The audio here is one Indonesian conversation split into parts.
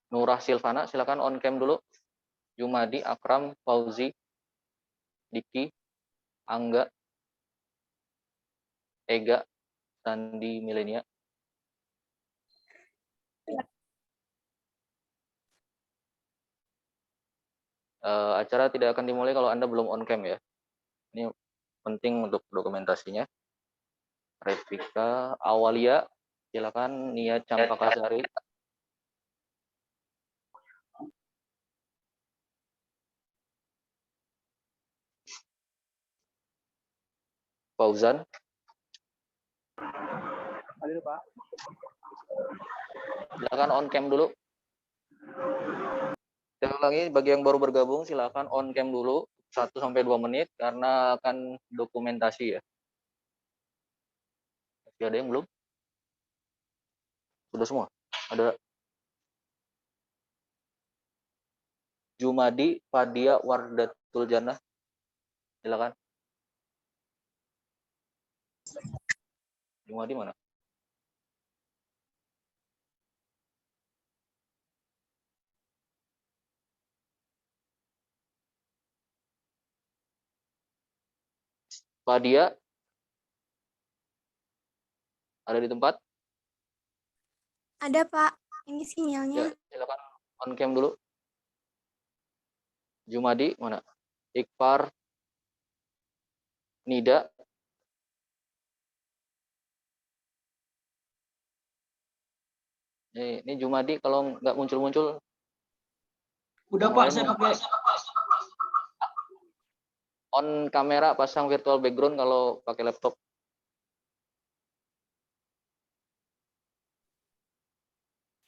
Nurah Silvana, silakan on cam dulu. Jumadi, Akram, Fauzi, Diki, Angga, Ega, Sandi, Milenia. Acara tidak akan dimulai kalau Anda belum on cam ya. Ini penting untuk dokumentasinya. Revika, Awalia, silakan. Nia Campakasari. Fauzan. Hadir, Pak. Silakan on cam dulu. Saya ulangi, bagi yang baru bergabung silakan on cam dulu 1-2 menit karena akan dokumentasi ya. Masih ada yang belum? Sudah semua? Ada Jumadi, Fadia, Wardatul Jannah. Silakan. Jumadi mana? Fadia ada di tempat? Ada, Pak. Ini sinyalnya. Ya, silakan on cam dulu. Jumadi mana? Iqfar, Nida. Ini Jumadi kalau nggak muncul-muncul. Udah, Pak, saya pakai. On kamera, pasang virtual background kalau pakai laptop.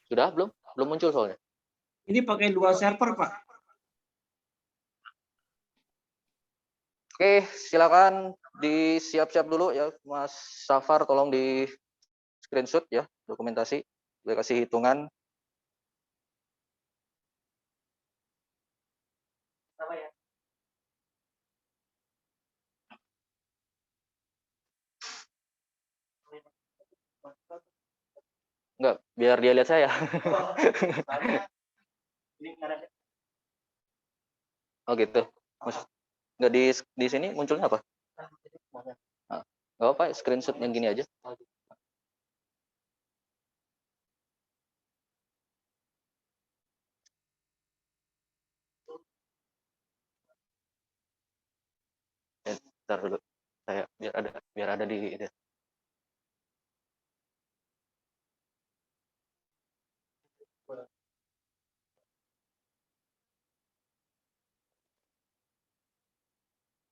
Sudah belum? Belum muncul soalnya. Ini pakai 2 server, Pak. Oke, silakan disiap-siap dulu ya, Mas Safar, tolong di screenshot ya dokumentasi. Saya kasih hitungan. Enggak, biar dia lihat saya. Oh gitu. Mas, enggak di sini munculnya apa? Nah, enggak apa, screenshot yang gini aja. Bentar dulu. Saya biar ada di itu.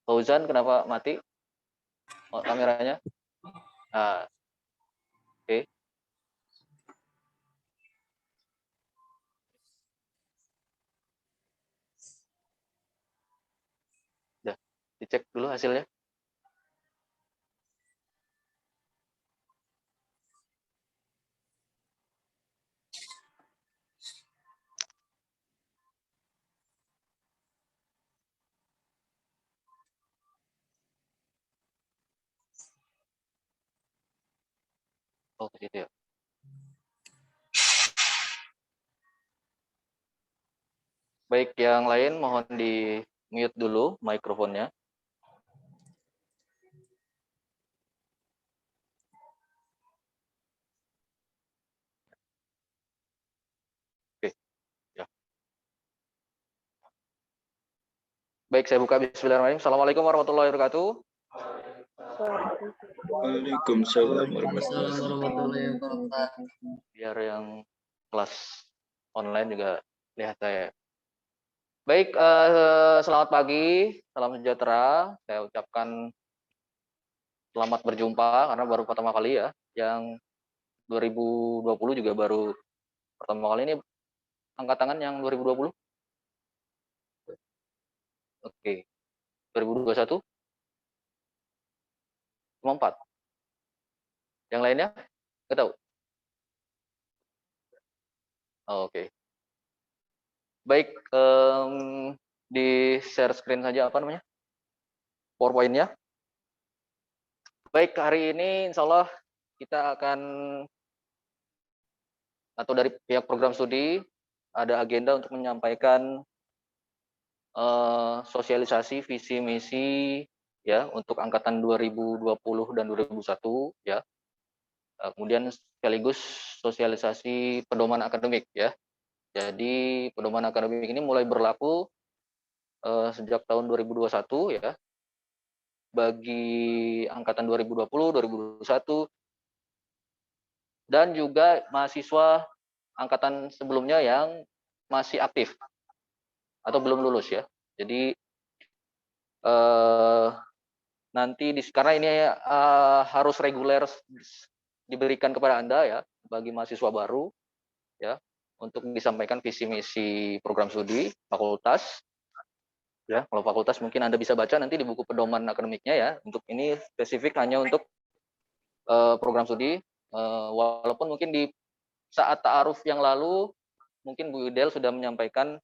Fauzan kenapa mati? Oh, kameranya. Nah, oke. Udah, dicek dulu hasilnya. Oh, ke situ ya. Baik, yang lain mohon di mute dulu mikrofonnya. Oke, ya. Baik, saya buka bismillahirrahmanirrahim. Assalamualaikum warahmatullahi wabarakatuh. Waalaikumsalam warahmatullahi wabarakatuh. Biar yang kelas online juga lihat saya. Baik, selamat pagi, salam sejahtera. Saya ucapkan selamat berjumpa karena baru pertama kali ya. Yang 2020 juga baru pertama kali ini. Angkat tangan yang 2020. Oke. 2021 cuma 4. Yang lainnya nggak tahu. Oh, oke. Baik, di share screen saja apa namanya? PowerPoint-nya. Baik, hari ini insya Allah kita akan, atau dari pihak program studi ada agenda untuk menyampaikan sosialisasi visi misi ya untuk angkatan 2020 dan 2001 ya. Kemudian sekaligus sosialisasi pedoman akademik ya. Jadi pedoman akademik ini mulai berlaku sejak tahun 2021 ya. Bagi angkatan 2020, 2021 dan juga mahasiswa angkatan sebelumnya yang masih aktif atau belum lulus ya. Jadi nanti karena ini harus reguler diberikan kepada Anda ya bagi mahasiswa baru ya untuk disampaikan visi misi program studi fakultas ya. Kalau fakultas mungkin Anda bisa baca nanti di buku pedoman akademiknya ya. Untuk ini spesifik hanya untuk program studi, walaupun mungkin di saat ta'aruf yang lalu mungkin Bu Idel sudah menyampaikan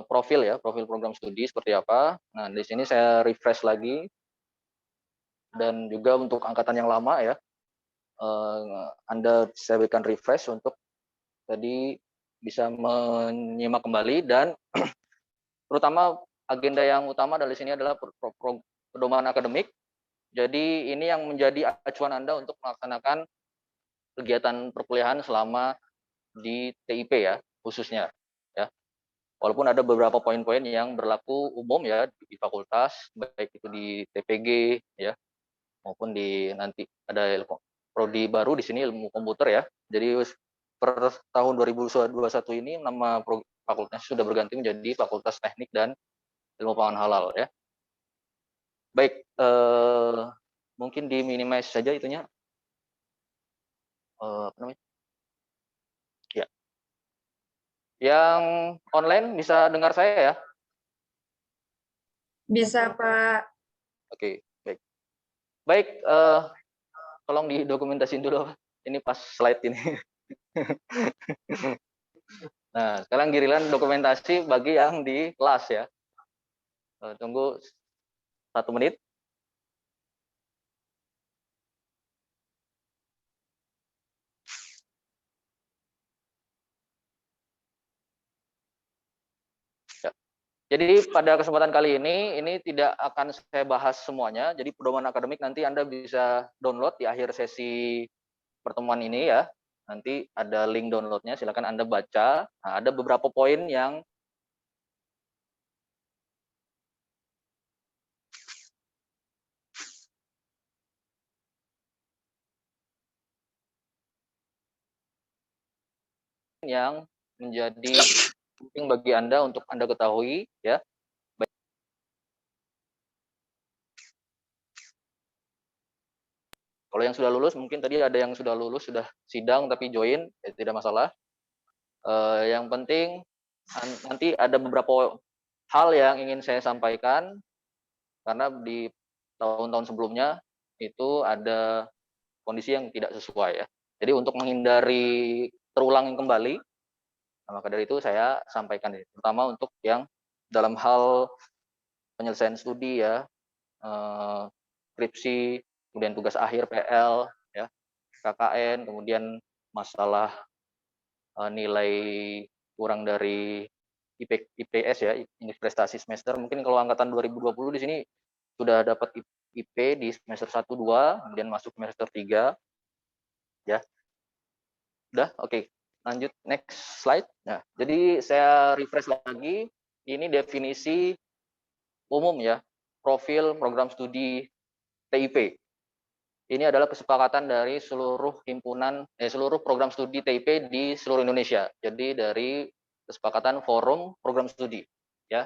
profil ya, profil program studi seperti apa. Nah, di sini saya refresh lagi. Dan juga untuk angkatan yang lama ya, Anda saya berikan refresh untuk tadi bisa menyimak kembali. Dan terutama agenda yang utama dari sini adalah pedoman akademik. Jadi ini yang menjadi acuan Anda untuk melaksanakan kegiatan perkuliahan selama di TIP ya, khususnya ya. Walaupun ada beberapa poin-poin yang berlaku umum ya di fakultas, baik itu di TPG ya, maupun di nanti ada prodi baru di sini ilmu komputer ya. Jadi per tahun 2021 ini nama fakultas sudah berganti menjadi Fakultas Teknik dan Ilmu Pangan Halal ya. Baik, mungkin di minimize saja itunya. Apa namanya? Ya. Yang online bisa dengar saya ya? Bisa, Pak. Oke, baik. Baik, tolong didokumentasiin dulu. Ini pas slide ini. Nah, sekarang giliran dokumentasi bagi yang di kelas ya. Tunggu 1 menit. Ya. Jadi pada kesempatan kali ini tidak akan saya bahas semuanya. Jadi pedoman akademik nanti Anda bisa download di akhir sesi pertemuan ini ya. Nanti ada link downloadnya, silakan Anda baca. Nah, ada beberapa poin yang menjadi penting bagi Anda untuk Anda ketahui ya. Kalau yang sudah lulus, mungkin tadi ada yang sudah lulus, sudah sidang tapi join, ya tidak masalah. Yang penting nanti ada beberapa hal yang ingin saya sampaikan, karena di tahun-tahun sebelumnya itu ada kondisi yang tidak sesuai ya. Jadi untuk menghindari terulang kembali, maka dari itu saya sampaikan, terutama untuk yang dalam hal penyelesaian studi ya, skripsi, kemudian tugas akhir PL, ya, KKN, kemudian masalah nilai kurang dari IPS ya, indeks prestasi semester. Mungkin kalau angkatan 2020 di sini sudah dapat IP di semester 1 2, kemudian masuk semester 3 ya. Udah, oke. Lanjut next slide. Nah, jadi saya refresh lagi, ini definisi umum ya, profil program studi TIP. Ini adalah kesepakatan dari seluruh himpunan, seluruh program studi TIP di seluruh Indonesia. Jadi dari kesepakatan forum program studi, ya.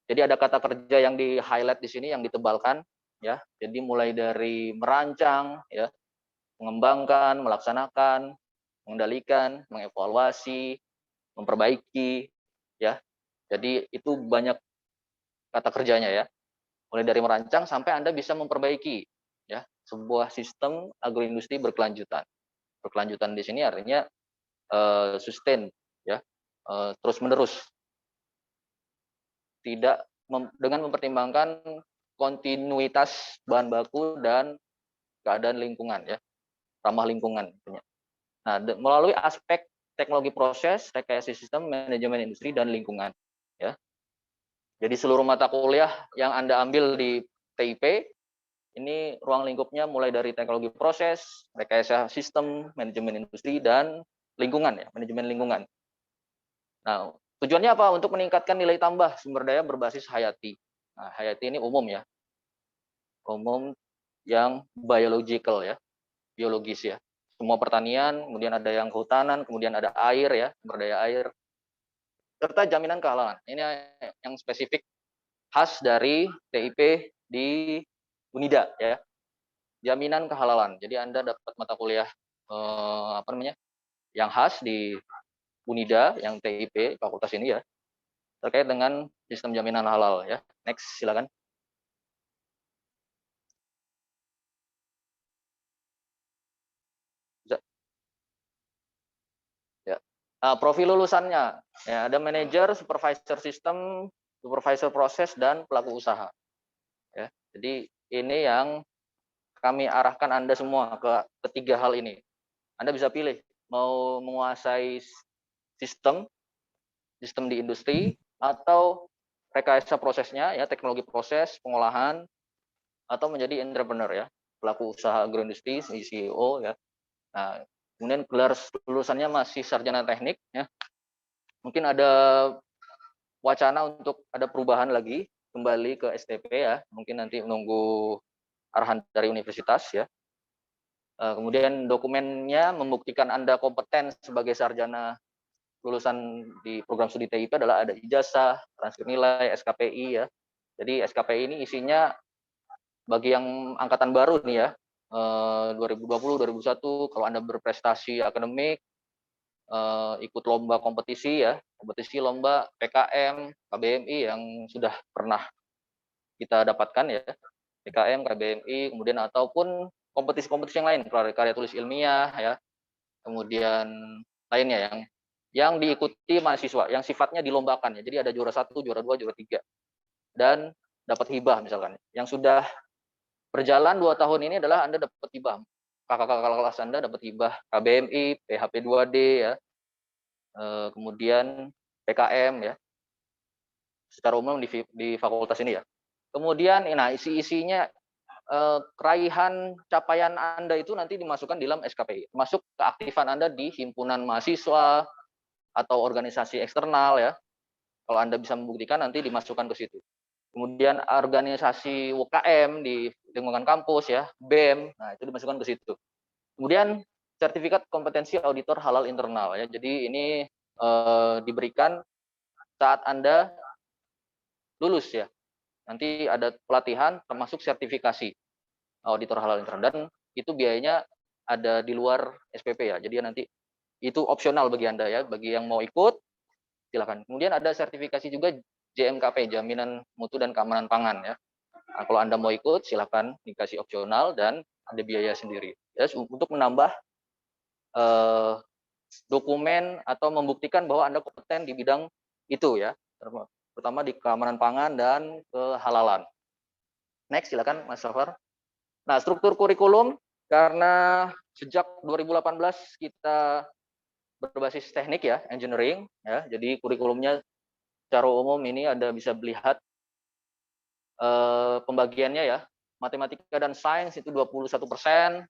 Jadi ada kata kerja yang di highlight di sini, yang ditebalkan, ya. Jadi mulai dari merancang, ya, mengembangkan, melaksanakan, mengendalikan, mengevaluasi, memperbaiki, ya. Jadi itu banyak kata kerjanya ya. Mulai dari merancang sampai Anda bisa memperbaiki ya sebuah sistem agroindustri berkelanjutan. Berkelanjutan di sini artinya sustain ya, terus menerus. Tidak dengan mempertimbangkan kontinuitas bahan baku dan keadaan lingkungan ya, ramah lingkungan. Nah, melalui aspek teknologi proses, rekayasa sistem, manajemen industri, dan lingkungan. Ya. Jadi seluruh mata kuliah yang Anda ambil di TIP, ini ruang lingkupnya mulai dari teknologi proses, rekayasa sistem, manajemen industri, dan lingkungan, ya, manajemen lingkungan. Nah, tujuannya apa? Untuk meningkatkan nilai tambah sumber daya berbasis hayati. Nah, hayati ini umum ya, umum yang biological ya, biologis ya. Semua pertanian, kemudian ada yang kehutanan, kemudian ada air ya, sumber daya air, serta jaminan kehalalan. Ini yang spesifik khas dari TIP di Unida ya, jaminan kehalalan. Jadi Anda dapat mata kuliah yang khas di Unida, yang TIP fakultas ini ya, terkait dengan sistem jaminan halal ya. Next, silakan. Ya. Profil lulusannya ya, ada manajer, supervisor sistem, supervisor proses, dan pelaku usaha. Ya. Jadi ini yang kami arahkan Anda semua ke ketiga hal ini. Anda bisa pilih mau menguasai sistem di industri, atau rekayasa prosesnya ya, teknologi proses, pengolahan, atau menjadi entrepreneur ya, pelaku usaha agroindustri, CEO ya. Nah, kemudian gelar lulusannya masih sarjana teknik ya. Mungkin ada wacana untuk ada perubahan lagi kembali ke STP ya. Mungkin nanti menunggu arahan dari universitas ya. Kemudian dokumennya membuktikan Anda kompeten sebagai sarjana lulusan di program studi TIP adalah ada ijazah, transkrip nilai, SKPI ya. Jadi SKPI ini isinya bagi yang angkatan baru nih ya, 2020, 2021, kalau Anda berprestasi akademik, ikut lomba kompetisi ya, kompetisi lomba PKM, KBMI yang sudah pernah kita dapatkan ya, PKM, KBMI, kemudian ataupun kompetisi-kompetisi yang lain, karya tulis ilmiah ya, kemudian lainnya yang diikuti mahasiswa, yang sifatnya dilombakan ya. Jadi ada juara 1, juara 2, juara 3, dan dapat hibah misalkan. Yang sudah berjalan 2 tahun ini adalah Anda dapat hibah. Kakak-kakak kelas Anda dapat hibah KBMI, PHP 2D ya, kemudian PKM ya, secara umum di fakultas ini ya. Kemudian, nah isi-isinya keraihan capaian Anda itu nanti dimasukkan di dalam SKPI, masuk keaktifan Anda di himpunan mahasiswa atau organisasi eksternal ya. Kalau Anda bisa membuktikan, nanti dimasukkan ke situ. Kemudian organisasi UKM di lingkungan kampus ya, BEM, nah itu dimasukkan ke situ. Kemudian sertifikat kompetensi auditor halal internal ya. Jadi ini diberikan saat Anda lulus ya. Nanti ada pelatihan termasuk sertifikasi auditor halal internal, dan itu biayanya ada di luar SPP ya. Jadi nanti itu opsional bagi Anda ya, bagi yang mau ikut silakan. Kemudian ada sertifikasi juga JMKP, jaminan mutu dan keamanan pangan ya. Nah, kalau Anda mau ikut silakan, dikasih opsional dan ada biaya sendiri. Ya, untuk menambah dokumen atau membuktikan bahwa Anda kompeten di bidang itu ya, terutama di keamanan pangan dan kehalalan. Next, silakan Mas Safar. Nah, struktur kurikulum, karena sejak 2018 kita berbasis teknik ya, engineering ya. Jadi kurikulumnya secara umum ini Anda bisa melihat pembagiannya ya. Matematika dan sains itu 21%,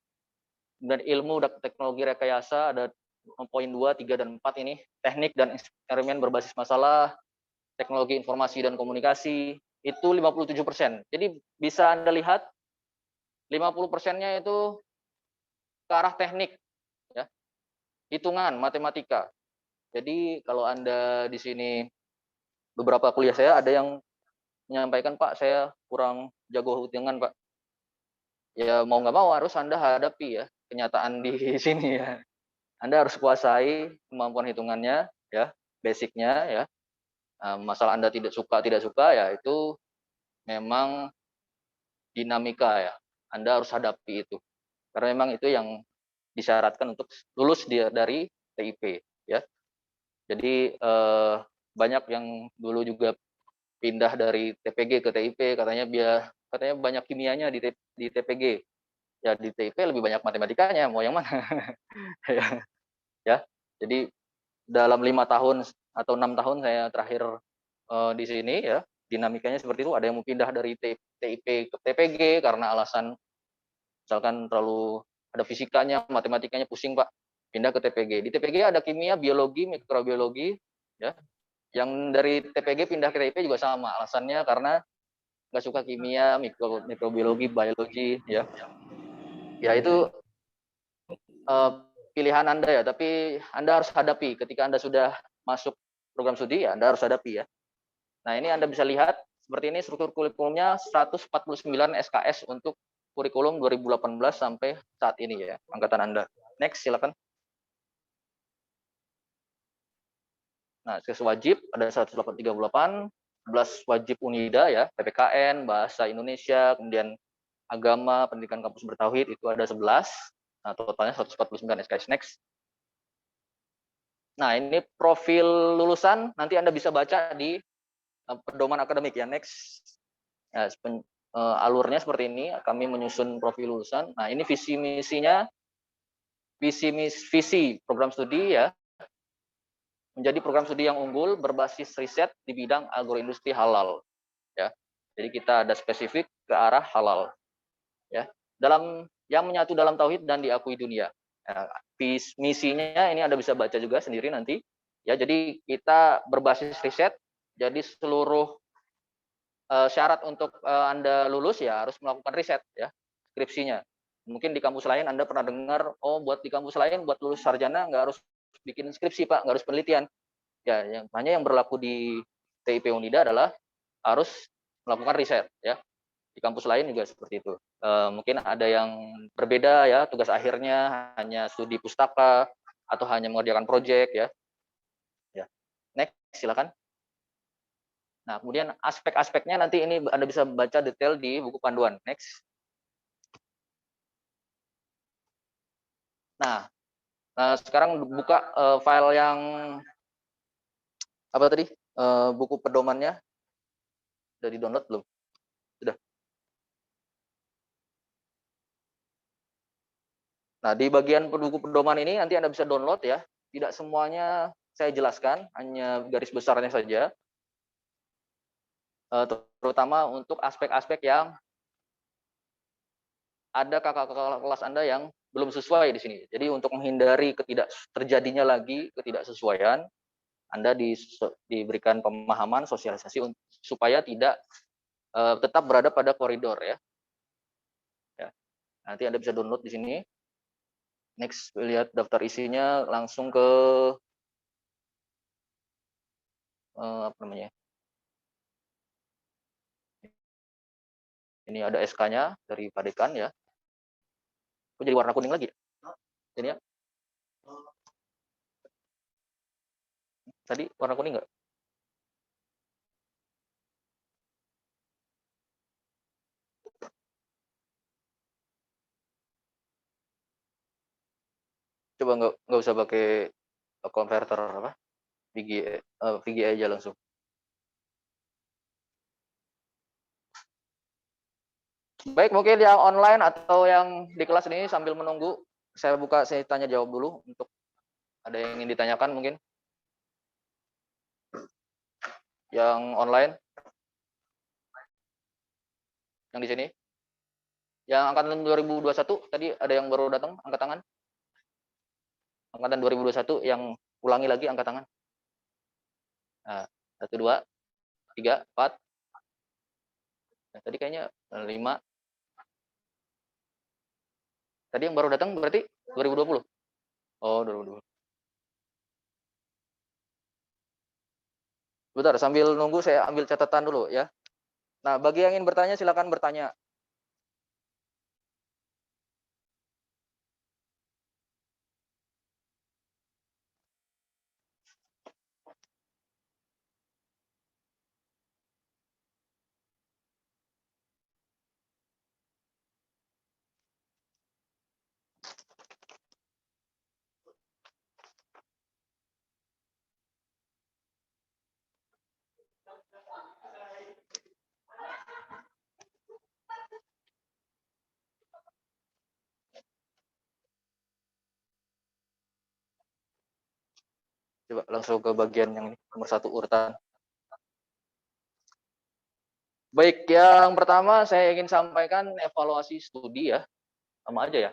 dan ilmu dan teknologi rekayasa ada poin 2, 3, dan 4 ini. Teknik dan eksperimen berbasis masalah, teknologi informasi dan komunikasi itu 57%. Jadi bisa Anda lihat 50%-nya itu ke arah teknik ya. Hitungan, matematika. Jadi kalau Anda di sini, beberapa kuliah saya ada yang menyampaikan, Pak, saya kurang jago hitungan, Pak. Ya mau nggak mau harus Anda hadapi ya kenyataan di sini ya. Anda harus kuasai kemampuan hitungannya ya, basicnya ya. Masalah Anda tidak suka ya itu memang dinamika ya. Anda harus hadapi itu. Karena memang itu yang disyaratkan untuk lulus dari TIP ya. Jadi banyak yang dulu juga pindah dari TPG ke TIP, katanya banyak kimianya di TPG. Ya di TIP lebih banyak matematikanya, mau yang mana? ya. Jadi dalam 5 tahun atau 6 tahun saya terakhir di sini ya, dinamikanya seperti itu. Ada yang mau pindah dari TIP ke TPG karena alasan misalkan terlalu ada fisikanya, matematikanya pusing Pak, pindah ke TPG. Di TPG ada kimia, biologi, mikrobiologi, ya. Yang dari TPG pindah ke TIP juga sama, alasannya karena nggak suka kimia, mikrobiologi, biologi, ya. Ya itu pilihan Anda ya, tapi Anda harus hadapi ketika Anda sudah masuk program studi ya, Anda harus hadapi ya. Nah, ini Anda bisa lihat seperti ini struktur kurikulumnya 149 SKS untuk kurikulum 2018 sampai saat ini ya, angkatan Anda. Next, silakan. Nah, tes wajib ada 138, 11 wajib Unida ya, PPKN, Bahasa Indonesia, kemudian Agama, Pendidikan Kampus Bertauhid itu ada 11. Nah, totalnya 149 SKS. Next. Nah, ini profil lulusan nanti Anda bisa baca di pedoman akademik ya. Next. Ya, alurnya seperti ini, kami menyusun profil lulusan. Nah, ini visi misinya, visi program studi ya, menjadi program studi yang unggul berbasis riset di bidang agroindustri halal ya. Jadi kita ada spesifik ke arah halal ya. Dalam yang menyatu dalam tauhid dan diakui dunia. Nah, misinya ini Anda bisa baca juga sendiri nanti ya. Jadi kita berbasis riset, jadi seluruh syarat untuk Anda lulus ya harus melakukan riset ya, skripsinya. Mungkin di kampus lain Anda pernah dengar, oh buat di kampus lain buat lulus sarjana nggak harus bikin skripsi Pak, nggak harus penelitian. Ya, hanya yang berlaku di TIP Unida adalah harus melakukan riset ya. Di kampus lain juga seperti itu. Mungkin ada yang berbeda ya, tugas akhirnya hanya studi pustaka atau hanya mengerjakan proyek ya. Ya. Next, silakan. Nah, kemudian aspek-aspeknya nanti ini Anda bisa baca detail di buku panduan. Next. Nah, sekarang buka file yang apa tadi? Buku pedomannya. Sudah di-download belum? Sudah. Nah, di bagian buku pedoman ini nanti Anda bisa download ya. Tidak semuanya saya jelaskan, hanya garis besarnya saja. Terutama untuk aspek-aspek yang ada kakak-kakak kelas Anda yang belum sesuai di sini. Jadi untuk menghindari terjadinya lagi ketidaksesuaian, Anda diberikan pemahaman, sosialisasi supaya tidak tetap berada pada koridor ya. Nanti Anda bisa download di sini. Next, lihat daftar isinya langsung ke apa namanya? Ini ada SK-nya dari Pak Dekan ya. Kok jadi warna kuning lagi? Ini ya. Tadi warna kuning nggak? Coba nggak usah pakai konverter apa? VGA aja langsung. Baik, mungkin yang online atau yang di kelas ini sambil menunggu, saya tanya jawab dulu untuk ada yang ingin ditanyakan mungkin. Yang online, yang di sini. Yang angkatan 2021, tadi ada yang baru datang, angkat tangan. Angkatan 2021 yang ulangi lagi, angkat tangan. Nah, 1, 2, 3, 4. Nah, tadi kayaknya 5. Tadi yang baru datang berarti 2020? Oh, 2020. Bentar, sambil nunggu saya ambil catatan dulu ya. Nah, bagi yang ingin bertanya silakan bertanya. Coba langsung ke bagian yang nomor 1 urutan. Baik, yang pertama saya ingin sampaikan evaluasi studi ya. Sama aja ya.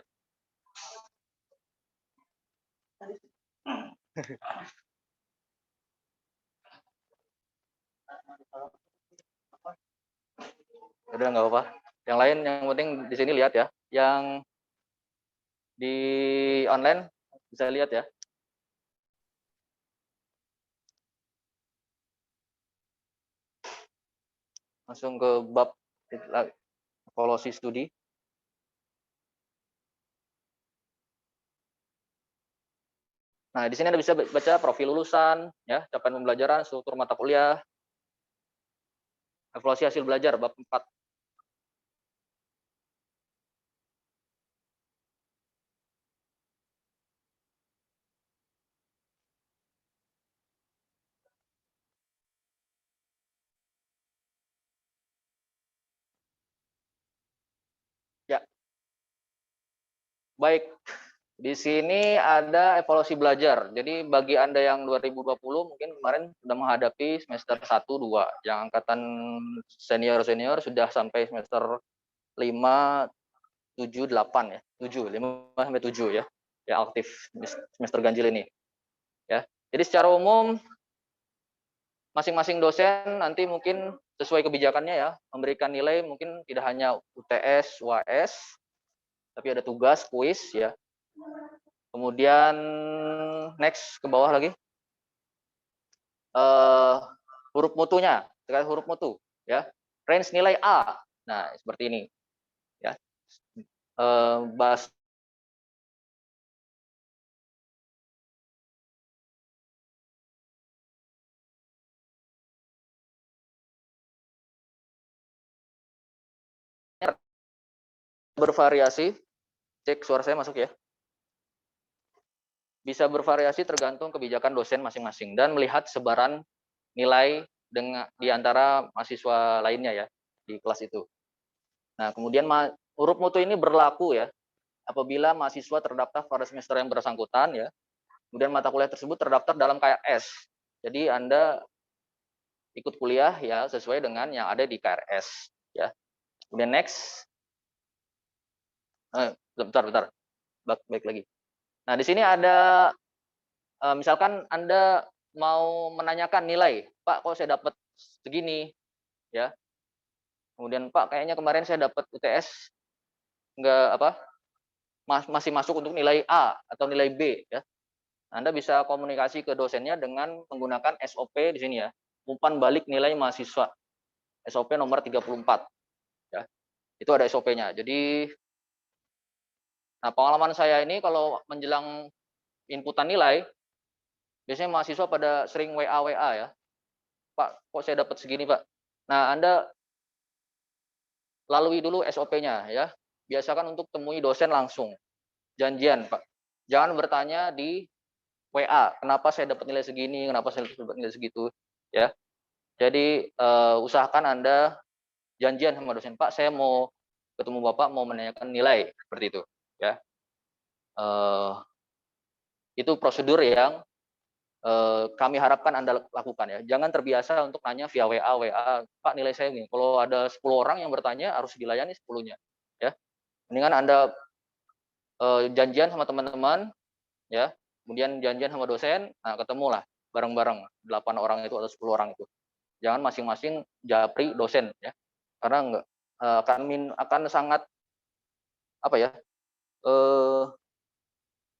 Udah nggak apa-apa. Yang lain yang penting di sini lihat ya. Yang di online bisa lihat ya. Langsung ke bab evaluasi studi. Nah, di sini Anda bisa baca profil lulusan, ya, capaian pembelajaran, struktur mata kuliah, evaluasi hasil belajar bab 4. Ya. Baik. Di sini ada evaluasi belajar. Jadi bagi Anda yang 2020 mungkin kemarin sudah menghadapi semester 1 2. Yang angkatan senior sudah sampai semester 5 7 8 ya. 7, 5 sampai 7 ya. Yang aktif semester ganjil ini. Ya. Jadi secara umum masing-masing dosen nanti mungkin sesuai kebijakannya ya, memberikan nilai mungkin tidak hanya UTS, UAS, tapi ada tugas, kuis ya. Kemudian next ke bawah lagi. Huruf mutunya, terkait huruf mutu ya. Range nilai A. Nah, seperti ini ya. Bahasa bervariasi. Cek suara saya masuk ya. Bisa bervariasi tergantung kebijakan dosen masing-masing dan melihat sebaran nilai dengan di antara mahasiswa lainnya ya di kelas itu. Nah, kemudian huruf mutu ini berlaku ya apabila mahasiswa terdaftar pada semester yang bersangkutan ya. Kemudian mata kuliah tersebut terdaftar dalam KRS. Jadi Anda ikut kuliah ya sesuai dengan yang ada di KRS ya. Kemudian next. Bentar. Baik lagi. Nah, di sini ada misalkan Anda mau menanyakan nilai, Pak, kok saya dapat segini, ya. Kemudian Pak, kayaknya kemarin saya dapat UTS masih masuk untuk nilai A atau nilai B, ya. Anda bisa komunikasi ke dosennya dengan menggunakan SOP di sini ya, umpan balik nilai mahasiswa, SOP nomor 34, ya. Itu ada SOP-nya. Jadi, nah pengalaman saya ini kalau menjelang inputan nilai, biasanya mahasiswa pada sering WA ya. Pak, kok saya dapat segini, Pak? Nah, Anda lalui dulu SOP-nya ya. Biasakan untuk temui dosen langsung. Janjian, Pak. Jangan bertanya di WA, kenapa saya dapat nilai segini, kenapa saya dapat nilai segitu, ya. Jadi usahakan Anda janjian sama dosen, Pak, saya mau ketemu Bapak, mau menanyakan nilai, seperti itu, ya. Itu prosedur yang kami harapkan Anda lakukan ya. Jangan terbiasa untuk nanya via WA, Pak nilai saya ini. Kalau ada 10 orang yang bertanya harus dilayani 10-nya. Ya. Mendingan Anda janjian sama teman-teman ya. Kemudian janjian sama dosen, nah ketemulah bareng-bareng 8 orang itu atau 10 orang itu. Jangan masing-masing japri dosen ya. Karena enggak akan sangat apa ya?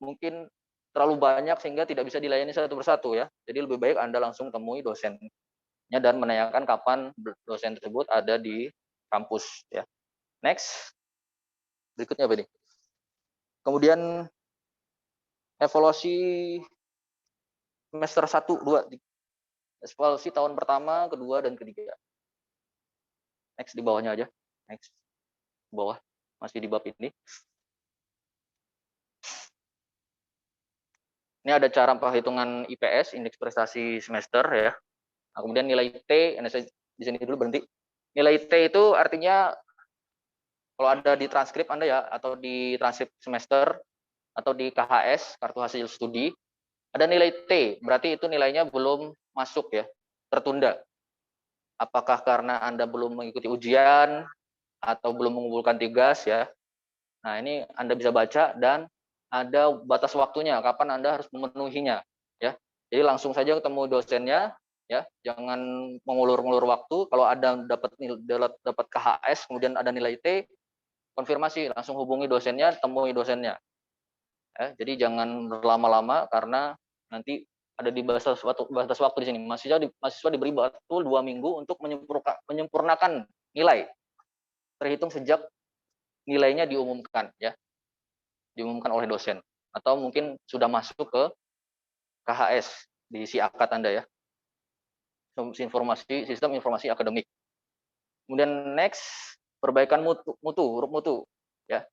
Mungkin terlalu banyak sehingga tidak bisa dilayani satu persatu ya. Jadi lebih baik Anda langsung temui dosennya dan menanyakan kapan dosen tersebut ada di kampus ya. Next. Berikutnya apa nih? Kemudian evaluasi semester 1, 2. Evaluasi tahun pertama, kedua dan ketiga. Next di bawahnya aja. Next. Bawah masih di bab ini. Ini ada cara perhitungan IPS, indeks prestasi semester ya. Nah, kemudian nilai T, saya di sini dulu berhenti. Nilai T itu artinya kalau ada di transkrip Anda ya, atau di transkrip semester, atau di KHS, kartu hasil studi, Ada nilai T, berarti itu nilainya belum masuk ya, tertunda. Apakah karena Anda belum mengikuti ujian atau belum mengumpulkan tugas ya. Nah, ini Anda bisa baca dan ada batas waktunya kapan Anda harus memenuhinya ya. Jadi langsung saja ketemu dosennya ya, jangan mengulur-ngulur waktu. Kalau ada dapat KHS kemudian ada nilai T, konfirmasi, langsung hubungi dosennya, temui dosennya. Ya, jadi jangan berlama-lama karena nanti ada di batas waktu di sini. Mahasiswa diberi waktu 2 minggu untuk menyempurnakan nilai terhitung sejak nilainya diumumkan ya, diumumkan oleh dosen atau mungkin sudah masuk ke KHS di si akad Anda ya, sistem informasi akademik. Kemudian next, perbaikan huruf mutu ya.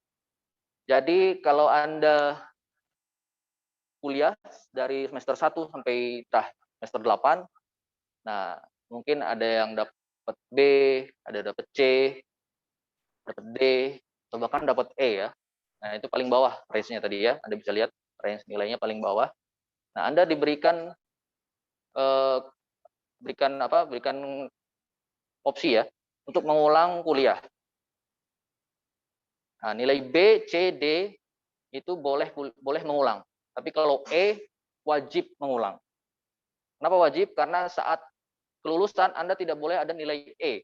Jadi kalau Anda kuliah dari semester 1 sampai semester 8, nah mungkin ada yang dapat B, ada dapat C, dapat D, atau bahkan dapat E ya. Nah itu paling bawah range-nya tadi ya, Anda bisa lihat range nilainya paling bawah. Nah Anda diberikan berikan opsi ya untuk mengulang kuliah. Nah, nilai B, C, D itu boleh mengulang. Tapi kalau E wajib mengulang. Kenapa wajib? Karena saat kelulusan Anda tidak boleh ada nilai E.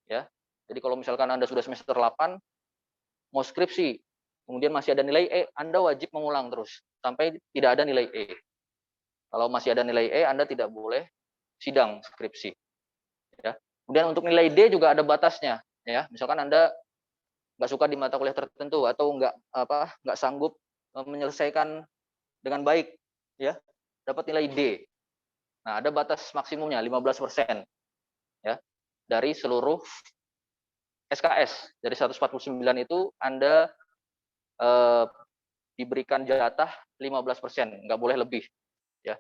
Ya. Jadi kalau misalkan Anda sudah semester 8 mau skripsi, kemudian masih ada nilai E, Anda wajib mengulang terus sampai tidak ada nilai E. Kalau masih ada nilai E, Anda tidak boleh sidang skripsi. Ya. Kemudian untuk nilai D juga ada batasnya. Ya. Misalkan Anda nggak suka di mata kuliah tertentu atau nggak sanggup menyelesaikan dengan baik, ya dapat nilai D. Nah ada batas maksimumnya 15% ya dari seluruh SKS. Dari 149 itu Anda diberikan jatah 15%, nggak boleh lebih ya.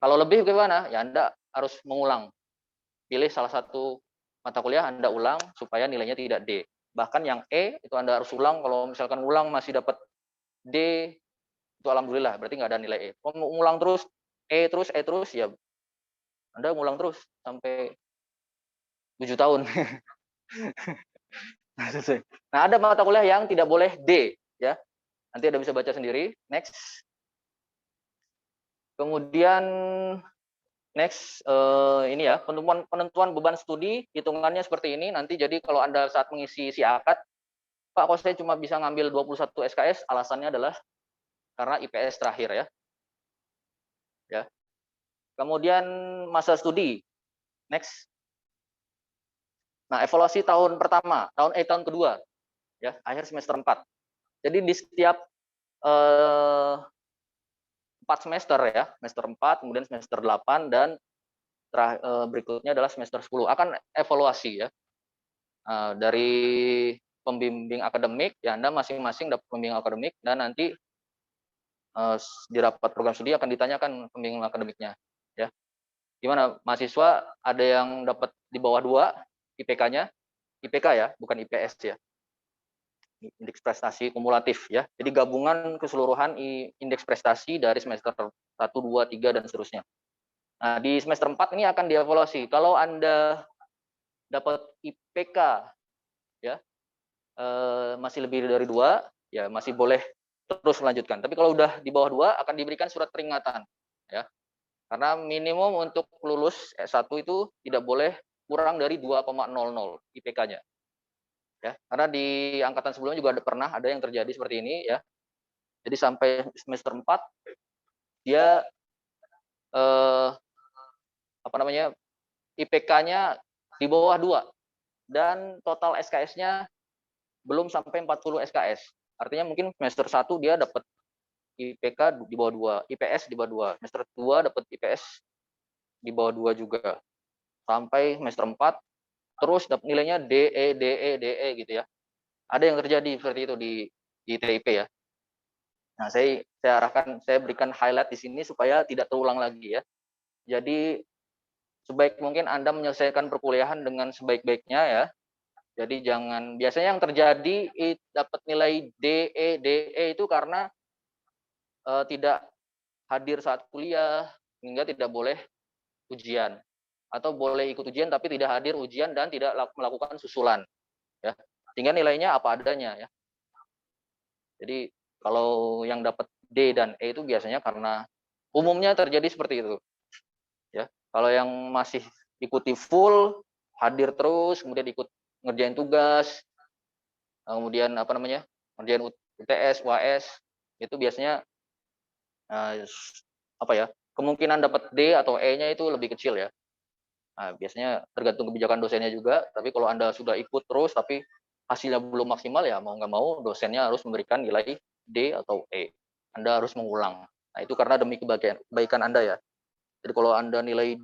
Kalau lebih gimana? Ya Anda harus mengulang. Pilih salah satu mata kuliah Anda ulang supaya nilainya tidak D. Bahkan yang E itu Anda harus ulang. Kalau misalkan ulang masih dapat D, itu alhamdulillah, berarti nggak ada nilai E. Kalau mau ulang terus, E terus, ya Anda ngulang terus sampai 7 tahun. Nah, ada mata kuliah yang tidak boleh D, ya. Nanti Anda bisa baca sendiri. Next. Kemudian next, ini ya, penentuan beban studi, hitungannya seperti ini. Nanti jadi kalau Anda saat mengisi si akad, Pak, kok saya cuma bisa ngambil 21 SKS, alasannya adalah karena IPS terakhir ya. Ya. Kemudian masa studi. Next. Nah, evaluasi tahun pertama, tahun kedua ya, akhir semester 4. Jadi di setiap 4 semester ya, semester 4, kemudian semester 8 dan berikutnya adalah semester 10 akan evaluasi ya. Dari pembimbing akademik, ya Anda masing-masing dapat pembimbing akademik dan nanti di rapat program studi akan ditanyakan pembimbing akademiknya ya. Gimana mahasiswa ada yang dapat di bawah 2 IPK-nya, IPK ya, bukan IPS ya. Indeks prestasi kumulatif ya. Jadi gabungan keseluruhan indeks prestasi dari semester 1, 2, 3 dan seterusnya. Nah, di semester 4 ini akan dievaluasi. Kalau Anda dapat IPK ya masih lebih dari 2, ya masih boleh terus melanjutkan. Tapi kalau udah di bawah 2 akan diberikan surat peringatan ya. Karena minimum untuk lulus S1 itu tidak boleh kurang dari 2,00 IPK-nya. Ya, karena di angkatan sebelumnya juga pernah ada yang terjadi seperti ini ya. Jadi sampai semester 4 dia IPK-nya di bawah 2 dan total SKS-nya belum sampai 40 SKS. Artinya mungkin semester 1 dia dapat IPK di bawah 2, IPS di bawah 2. Semester 2 dapat IPS di bawah 2 juga. Sampai semester 4 terus dapat nilainya DE gitu ya. Ada yang terjadi seperti itu di TIP ya. Nah, saya berikan highlight di sini supaya tidak terulang lagi ya. Jadi sebaik mungkin Anda menyelesaikan perkuliahan dengan sebaik-baiknya ya. Jadi biasanya yang terjadi dapat nilai DE itu karena tidak hadir saat kuliah, hingga tidak boleh ujian. Atau boleh ikut ujian tapi tidak hadir ujian dan tidak melakukan susulan. Ya. Sehingga nilainya apa adanya. Ya. Jadi kalau yang dapat D dan E itu biasanya karena umumnya terjadi seperti itu. Ya. Kalau yang masih ikuti full, hadir terus, kemudian ikut ngerjain tugas, kemudian ngerjain UTS, UAS, itu biasanya kemungkinan dapat D atau E-nya itu lebih kecil ya. Nah, biasanya tergantung kebijakan dosennya juga, tapi kalau Anda sudah ikut terus tapi hasilnya belum maksimal, ya mau nggak mau dosennya harus memberikan nilai D atau E. Anda harus mengulang. Nah, itu karena demi kebaikan Anda ya. Jadi kalau Anda nilai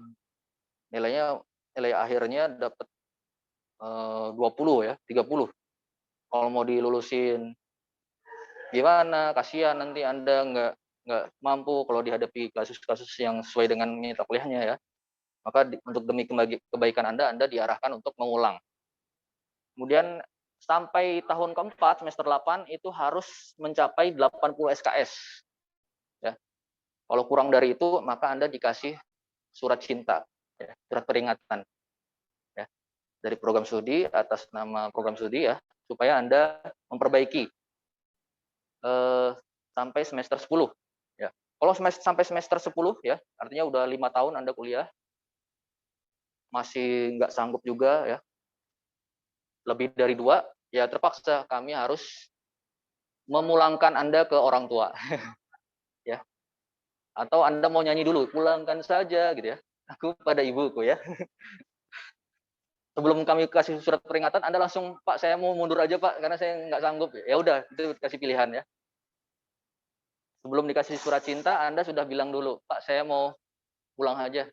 akhirnya dapat 20 ya, 30. Kalau mau dilulusin gimana? Kasihan nanti Anda nggak mampu kalau dihadapi kasus-kasus yang sesuai dengan mata kuliahnya ya. Maka untuk demi kebaikan Anda diarahkan untuk mengulang. Kemudian sampai tahun keempat, semester 8, itu harus mencapai 80 SKS. Ya. Kalau kurang dari itu, maka Anda dikasih surat cinta, ya, surat peringatan. Ya, dari program studi, atas nama program studi ya, supaya Anda memperbaiki sampai semester 10. Ya. Kalau sampai semester 10, ya, artinya udah 5 tahun Anda kuliah, masih nggak sanggup juga ya, lebih dari 2, ya terpaksa kami harus memulangkan Anda ke orang tua. Ya. Atau Anda mau nyanyi dulu, pulangkan saja gitu ya. Aku pada ibuku ya. Sebelum kami kasih surat peringatan, Anda langsung, Pak, saya mau mundur aja Pak, karena saya nggak sanggup. Ya udah, itu kasih pilihan ya. Sebelum dikasih surat cinta, Anda sudah bilang dulu, Pak, saya mau pulang aja,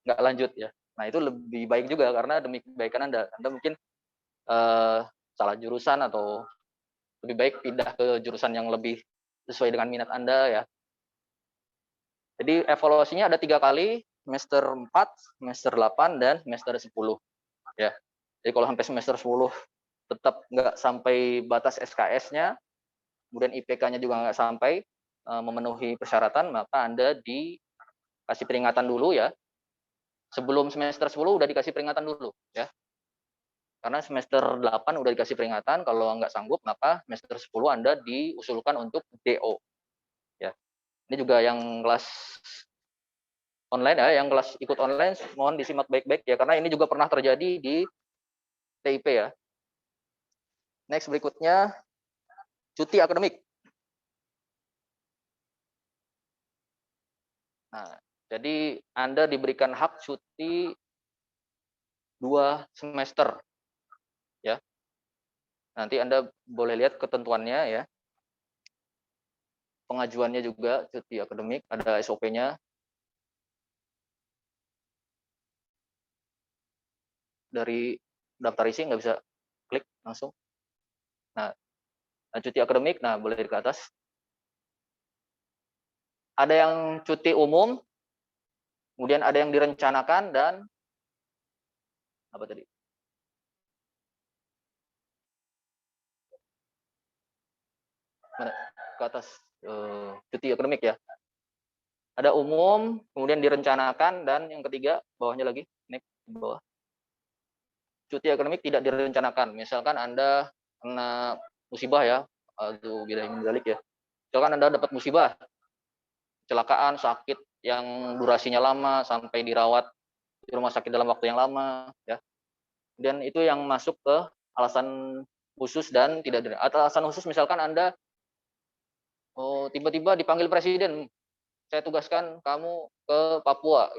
nggak lanjut ya. Nah itu lebih baik juga karena demi kebaikan Anda. Anda mungkin salah jurusan atau lebih baik pindah ke jurusan yang lebih sesuai dengan minat Anda ya. Jadi evaluasinya ada 3 kali, semester 4, semester 8, dan semester 10. Ya. Jadi kalau sampai semester 10 tetap nggak sampai batas SKS-nya, kemudian IPK-nya juga nggak sampai memenuhi persyaratan, maka Anda dikasih peringatan dulu ya. Sebelum semester 10 udah dikasih peringatan dulu ya. Karena semester 8 udah dikasih peringatan, kalau nggak sanggup, maka semester 10 Anda diusulkan untuk DO. Ya. Ini juga yang kelas online ya, yang kelas ikut online, mohon disimak baik-baik ya, karena ini juga pernah terjadi di TIP ya. Next berikutnya, cuti akademik. Nah, jadi Anda diberikan hak cuti 2 semester. Ya. Nanti Anda boleh lihat ketentuannya ya. Pengajuannya juga cuti akademik, ada SOP-nya. Dari daftar isi nggak bisa klik langsung. Nah, cuti akademik, nah boleh ke atas. Ada yang cuti umum, kemudian ada yang direncanakan, dan apa tadi? Mana? Ke atas, cuti akademik ya. Ada umum, kemudian direncanakan, dan yang ketiga, bawahnya lagi, next, bawah. Cuti akademik tidak direncanakan. Misalkan Anda kena musibah ya, ya. Misalkan Anda dapat musibah, kecelakaan, sakit yang durasinya lama sampai dirawat di rumah sakit dalam waktu yang lama ya. Dan itu yang masuk ke alasan khusus dan tidak ada. Atau alasan khusus misalkan Anda tiba-tiba dipanggil presiden, saya tugaskan kamu ke Papua.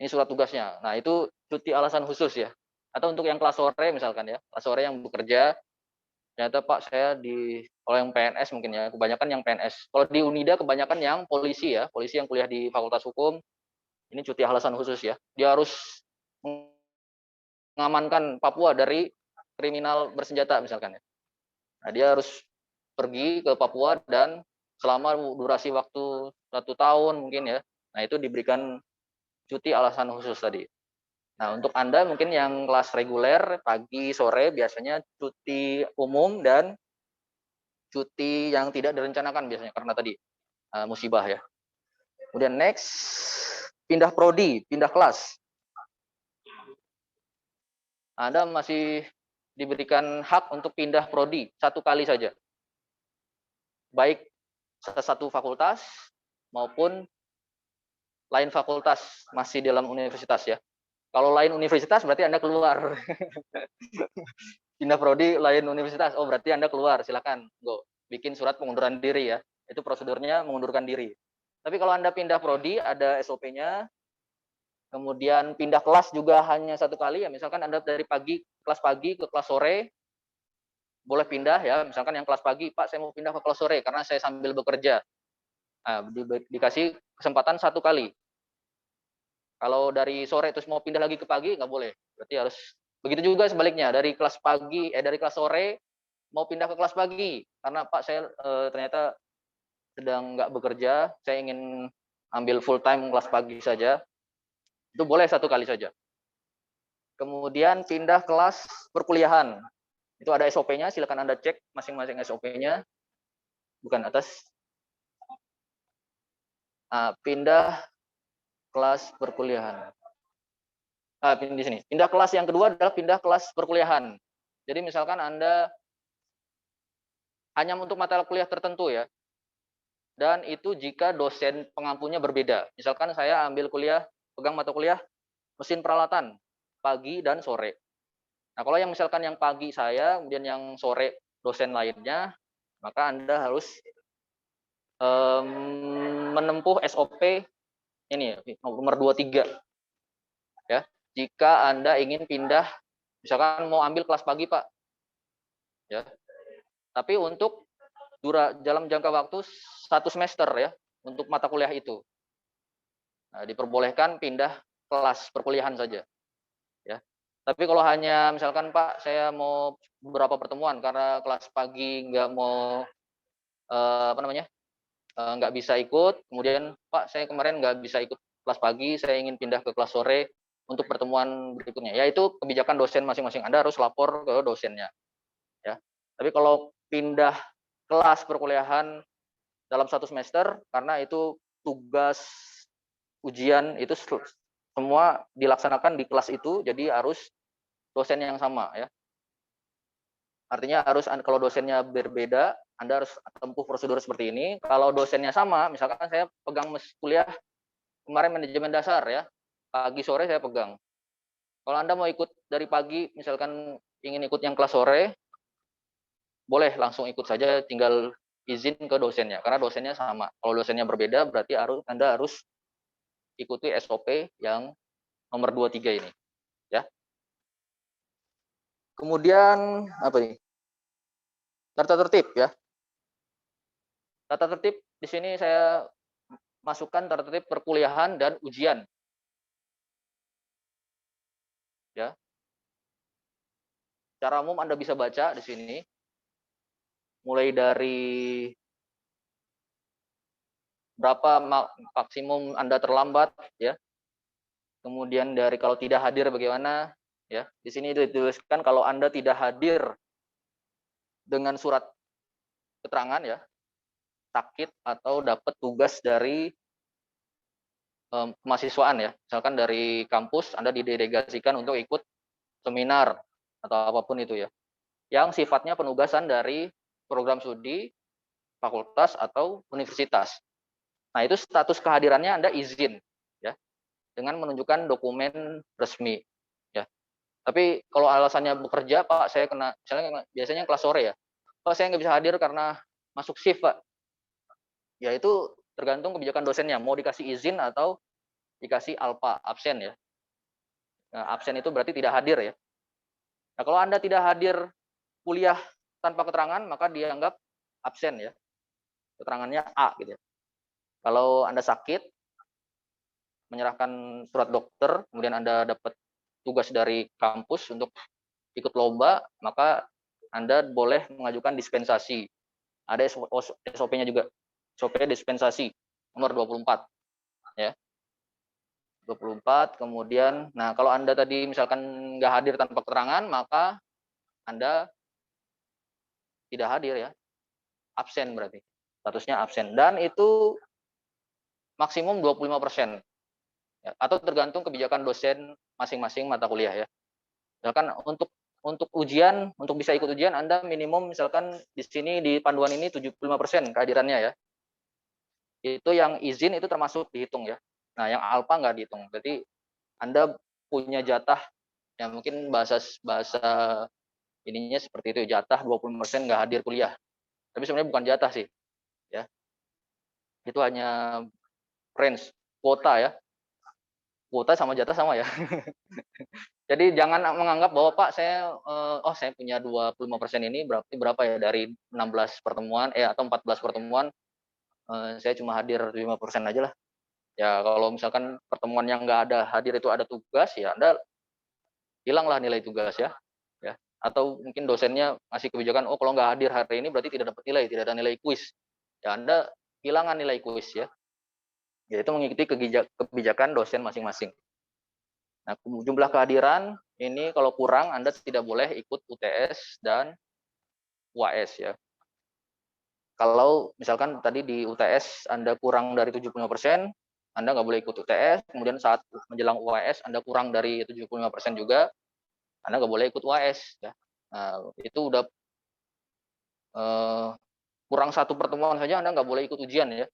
Ini surat tugasnya. Nah, itu cuti alasan khusus ya. Atau untuk yang kelas sore misalkan ya, kelas sore yang bekerja, ternyata Pak saya kalau yang PNS mungkin ya, kebanyakan yang PNS. Kalau di Unida kebanyakan yang polisi ya, polisi yang kuliah di Fakultas Hukum, ini cuti alasan khusus ya. Dia harus mengamankan Papua dari kriminal bersenjata misalkan ya. Nah, dia harus pergi ke Papua dan selama durasi waktu 1 tahun mungkin ya. Nah, itu diberikan cuti alasan khusus tadi. Nah, untuk Anda mungkin yang kelas reguler pagi sore biasanya cuti umum dan cuti yang tidak direncanakan biasanya karena tadi musibah ya. Kemudian next, pindah prodi, pindah kelas. Anda masih diberikan hak untuk pindah prodi 1 kali saja. Baik satu fakultas maupun lain fakultas masih dalam universitas ya. Kalau lain universitas berarti Anda keluar. Pindah prodi lain universitas, oh berarti Anda keluar, silakan. Go. Bikin surat pengunduran diri ya. Itu prosedurnya mengundurkan diri. Tapi kalau Anda pindah prodi ada SOP-nya. Kemudian pindah kelas juga hanya 1 kali ya. Misalkan Anda dari kelas pagi ke kelas sore, boleh pindah ya. Misalkan yang kelas pagi, Pak saya mau pindah ke kelas sore karena saya sambil bekerja. Nah, dikasih kesempatan 1 kali. Kalau dari sore terus mau pindah lagi ke pagi nggak boleh. Berarti harus begitu juga sebaliknya dari kelas sore mau pindah ke kelas pagi karena Pak saya ternyata sedang nggak bekerja, saya ingin ambil full time kelas pagi saja. Itu boleh 1 kali saja. Kemudian pindah kelas perkuliahan. Itu ada SOP-nya, silakan Anda cek masing-masing SOP-nya. Bukan atas. Pindah kelas perkuliahan. Di sini. Pindah kelas yang kedua adalah pindah kelas perkuliahan. Jadi misalkan Anda hanya untuk mata kuliah tertentu ya. Dan itu jika dosen pengampunya berbeda. Misalkan saya ambil pegang mata kuliah mesin peralatan pagi dan sore. Nah, kalau yang misalkan yang pagi saya, kemudian yang sore dosen lainnya, maka Anda harus menempuh SOP ini nomor 23. Ya. Jika Anda ingin pindah, misalkan mau ambil kelas pagi, Pak. Ya. Tapi untuk dalam jangka waktu 1 semester ya, untuk mata kuliah itu. Nah, diperbolehkan pindah kelas perkuliahan saja. Ya. Tapi kalau hanya misalkan Pak, saya mau beberapa pertemuan karena kelas pagi nggak mau nggak bisa ikut, kemudian Pak saya kemarin nggak bisa ikut kelas pagi, saya ingin pindah ke kelas sore untuk pertemuan berikutnya. Ya itu kebijakan dosen masing-masing, Anda harus lapor ke dosennya. Ya. Tapi kalau pindah kelas perkuliahan dalam 1 semester, karena itu tugas ujian itu semua dilaksanakan di kelas itu, jadi harus dosen yang sama ya. Artinya harus kalau dosennya berbeda, Anda harus tempuh prosedur seperti ini. Kalau dosennya sama, misalkan saya pegang kuliah kemarin manajemen dasar ya, pagi sore saya pegang. Kalau Anda mau ikut dari pagi, misalkan ingin ikut yang kelas sore, boleh langsung ikut saja, tinggal izin ke dosennya, karena dosennya sama. Kalau dosennya berbeda, berarti Anda harus ikuti SOP yang nomor 23 ini. Ya. Kemudian apa nih? Tata tertib ya. Tata tertib di sini saya masukkan tata tertib perkuliahan dan ujian. Ya. Secara umum Anda bisa baca di sini. Mulai dari berapa maksimum Anda terlambat ya. Kemudian dari kalau tidak hadir bagaimana ya. Di sini dituliskan kalau Anda tidak hadir dengan surat keterangan ya, sakit atau dapat tugas dari kemahasiswaan ya. Misalkan dari kampus Anda didelegasikan untuk ikut seminar atau apapun itu ya. Yang sifatnya penugasan dari program studi, fakultas atau universitas. Nah, itu status kehadirannya Anda izin ya. Dengan menunjukkan dokumen resmi ya. Tapi kalau alasannya bekerja, Pak, saya kena misalnya biasanya kelas sore ya. Pak, saya nggak bisa hadir karena masuk shift, Pak. Ya itu tergantung kebijakan dosennya, mau dikasih izin atau dikasih alpa, absen ya. Nah, absen itu berarti tidak hadir ya. Nah, kalau Anda tidak hadir kuliah tanpa keterangan, maka dianggap absen ya. Keterangannya A gitu ya. Kalau Anda sakit, menyerahkan surat dokter, kemudian Anda dapat tugas dari kampus untuk ikut lomba, maka Anda boleh mengajukan dispensasi. Ada SOP-nya juga. SOP dispensasi nomor 24 ya. 24 kemudian nah kalau Anda tadi misalkan nggak hadir tanpa keterangan maka Anda tidak hadir ya. absen berarti. Statusnya absen. Dan itu maksimum 25%. Ya, atau tergantung kebijakan dosen masing-masing mata kuliah ya. Misalkan untuk ujian, untuk bisa ikut ujian Anda minimum misalkan di sini di panduan ini 75% kehadirannya ya. Itu yang izin itu termasuk dihitung ya. Nah, yang alpha nggak dihitung. Berarti Anda punya jatah ya, mungkin bahasa ininya seperti itu, jatah 20% nggak hadir kuliah. Tapi sebenarnya bukan jatah sih. Ya. Itu hanya range kuota ya. Kuota sama jatah sama ya. Jadi jangan menganggap bahwa Pak saya saya punya 25% ini berarti berapa ya dari 16 pertemuan atau 14 pertemuan saya cuma hadir 5% aja lah. Ya kalau misalkan pertemuan yang nggak ada hadir itu ada tugas ya Anda hilanglah nilai tugas ya. Ya. Atau mungkin dosennya ngasih kebijakan kalau nggak hadir hari ini berarti tidak dapat nilai, tidak ada nilai kuis. Ya Anda hilangkan nilai kuis ya. Yaitu mengikuti kebijakan dosen masing-masing. Nah, jumlah kehadiran ini kalau kurang Anda tidak boleh ikut UTS dan UAS ya. Kalau misalkan tadi di UTS Anda kurang dari 75%, Anda nggak boleh ikut UTS, kemudian saat menjelang UAS Anda kurang dari 75% juga, Anda nggak boleh ikut UAS ya. Nah, itu udah kurang satu pertemuan saja Anda nggak boleh ikut ujian ya.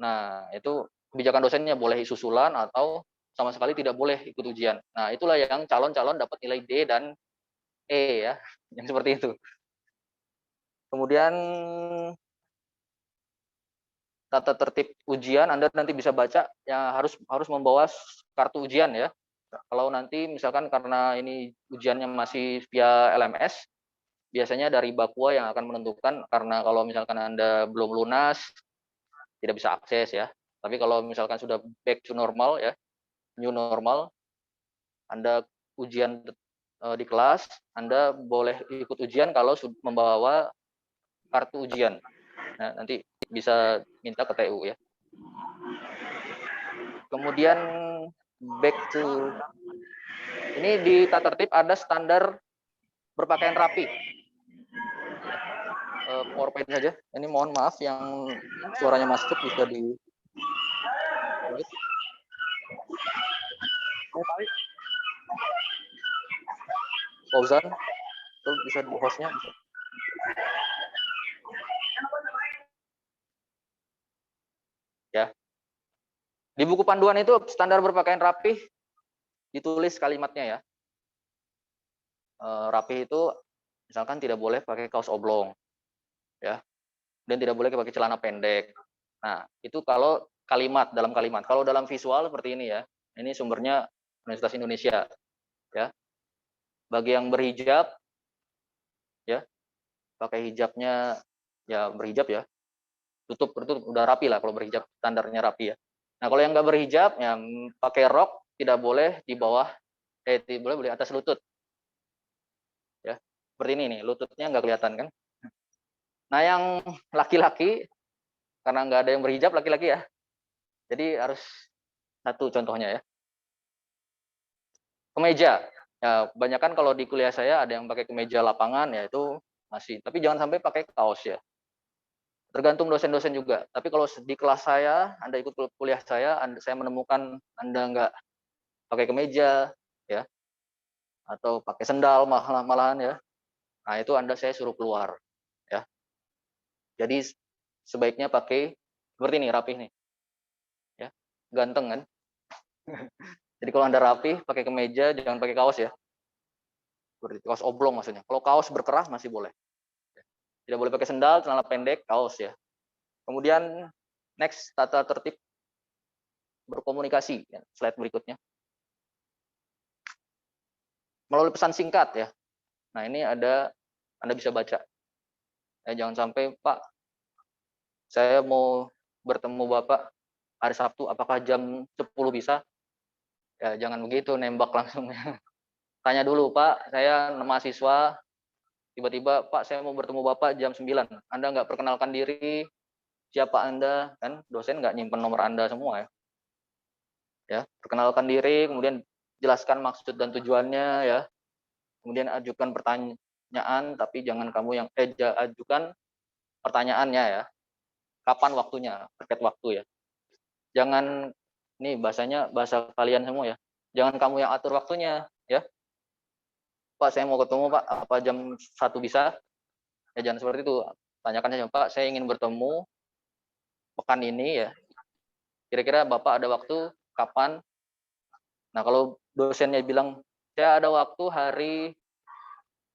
Nah, itu kebijakan dosennya boleh susulan atau sama sekali tidak boleh ikut ujian. Nah, itulah yang calon-calon dapat nilai D dan E ya, yang seperti itu. Kemudian tata tertib ujian Anda nanti bisa baca ya, harus membawa kartu ujian ya. Kalau nanti misalkan karena ini ujiannya masih via LMS, biasanya dari Bakua yang akan menentukan, karena kalau misalkan Anda belum lunas tidak bisa akses ya. Tapi kalau misalkan sudah back to normal ya, new normal, Anda ujian di kelas, Anda boleh ikut ujian kalau membawa kartu ujian. Nah, nanti bisa minta ke TU ya. Kemudian back to ini di tata tertib ada standar berpakaian rapi. PowerPoint saja. Ini mohon maaf yang suaranya masuk bisa di Fauzan, itu bisa di hostnya. Ya. Di buku panduan itu standar berpakaian rapih ditulis kalimatnya ya. Rapih itu misalkan tidak boleh pakai kaos oblong, ya, dan tidak boleh pakai celana pendek. Nah, itu kalau dalam kalimat. Kalau dalam visual seperti ini ya. Ini sumbernya Universitas Indonesia, ya. Bagi yang berhijab, ya, pakai hijabnya ya berhijab ya. Tutup udah rapi lah kalau berhijab, standarnya rapi ya. Nah, kalau yang nggak berhijab ya pakai rok tidak boleh di bawah tidak boleh atas lutut. Ya. Seperti ini nih, lututnya nggak kelihatan kan. Nah, yang laki-laki karena nggak ada yang berhijab laki-laki ya. Jadi harus satu contohnya ya. Kemeja. Ya, kebanyakan kalau di kuliah saya ada yang pakai kemeja lapangan ya itu masih, tapi jangan sampai pakai kaos ya. Tergantung dosen-dosen juga. Tapi kalau di kelas saya, Anda ikut kuliah saya menemukan Anda nggak pakai kemeja, ya, atau pakai sendal malahan ya. Nah itu saya suruh keluar, ya. Jadi sebaiknya pakai seperti ini, rapih nih, ya, ganteng kan. Jadi kalau Anda rapih, pakai kemeja, jangan pakai kaos ya. Seperti kaos oblong maksudnya. Kalau kaos berkerah masih boleh. Tidak boleh pakai sendal, celana pendek, kaos ya. Kemudian next, tata tertib berkomunikasi, ya, slide berikutnya. Melalui pesan singkat ya. Nah ini Anda bisa baca. Ya, jangan sampai Pak, saya mau bertemu Bapak hari Sabtu, apakah jam 10 bisa? Ya jangan begitu nembak langsung ya. Tanya dulu Pak, saya mahasiswa, tiba-tiba Pak saya mau bertemu Bapak jam 9. Anda nggak perkenalkan diri, siapa Anda, kan dosen nggak nyimpen nomor Anda semua ya. Ya, perkenalkan diri, kemudian jelaskan maksud dan tujuannya ya. Kemudian ajukan pertanyaan, tapi jangan kamu yang ajukan pertanyaannya ya. Kapan waktunya? Terkait waktu ya. Jangan, nih bahasanya bahasa kalian semua ya. Jangan kamu yang atur waktunya ya. Pak, saya mau ketemu Pak, apa jam 1 bisa? Ya jangan seperti itu. Tanyakan saja, Pak, saya ingin bertemu pekan ini ya. Kira-kira Bapak ada waktu kapan? Nah, kalau dosennya bilang, saya ada waktu hari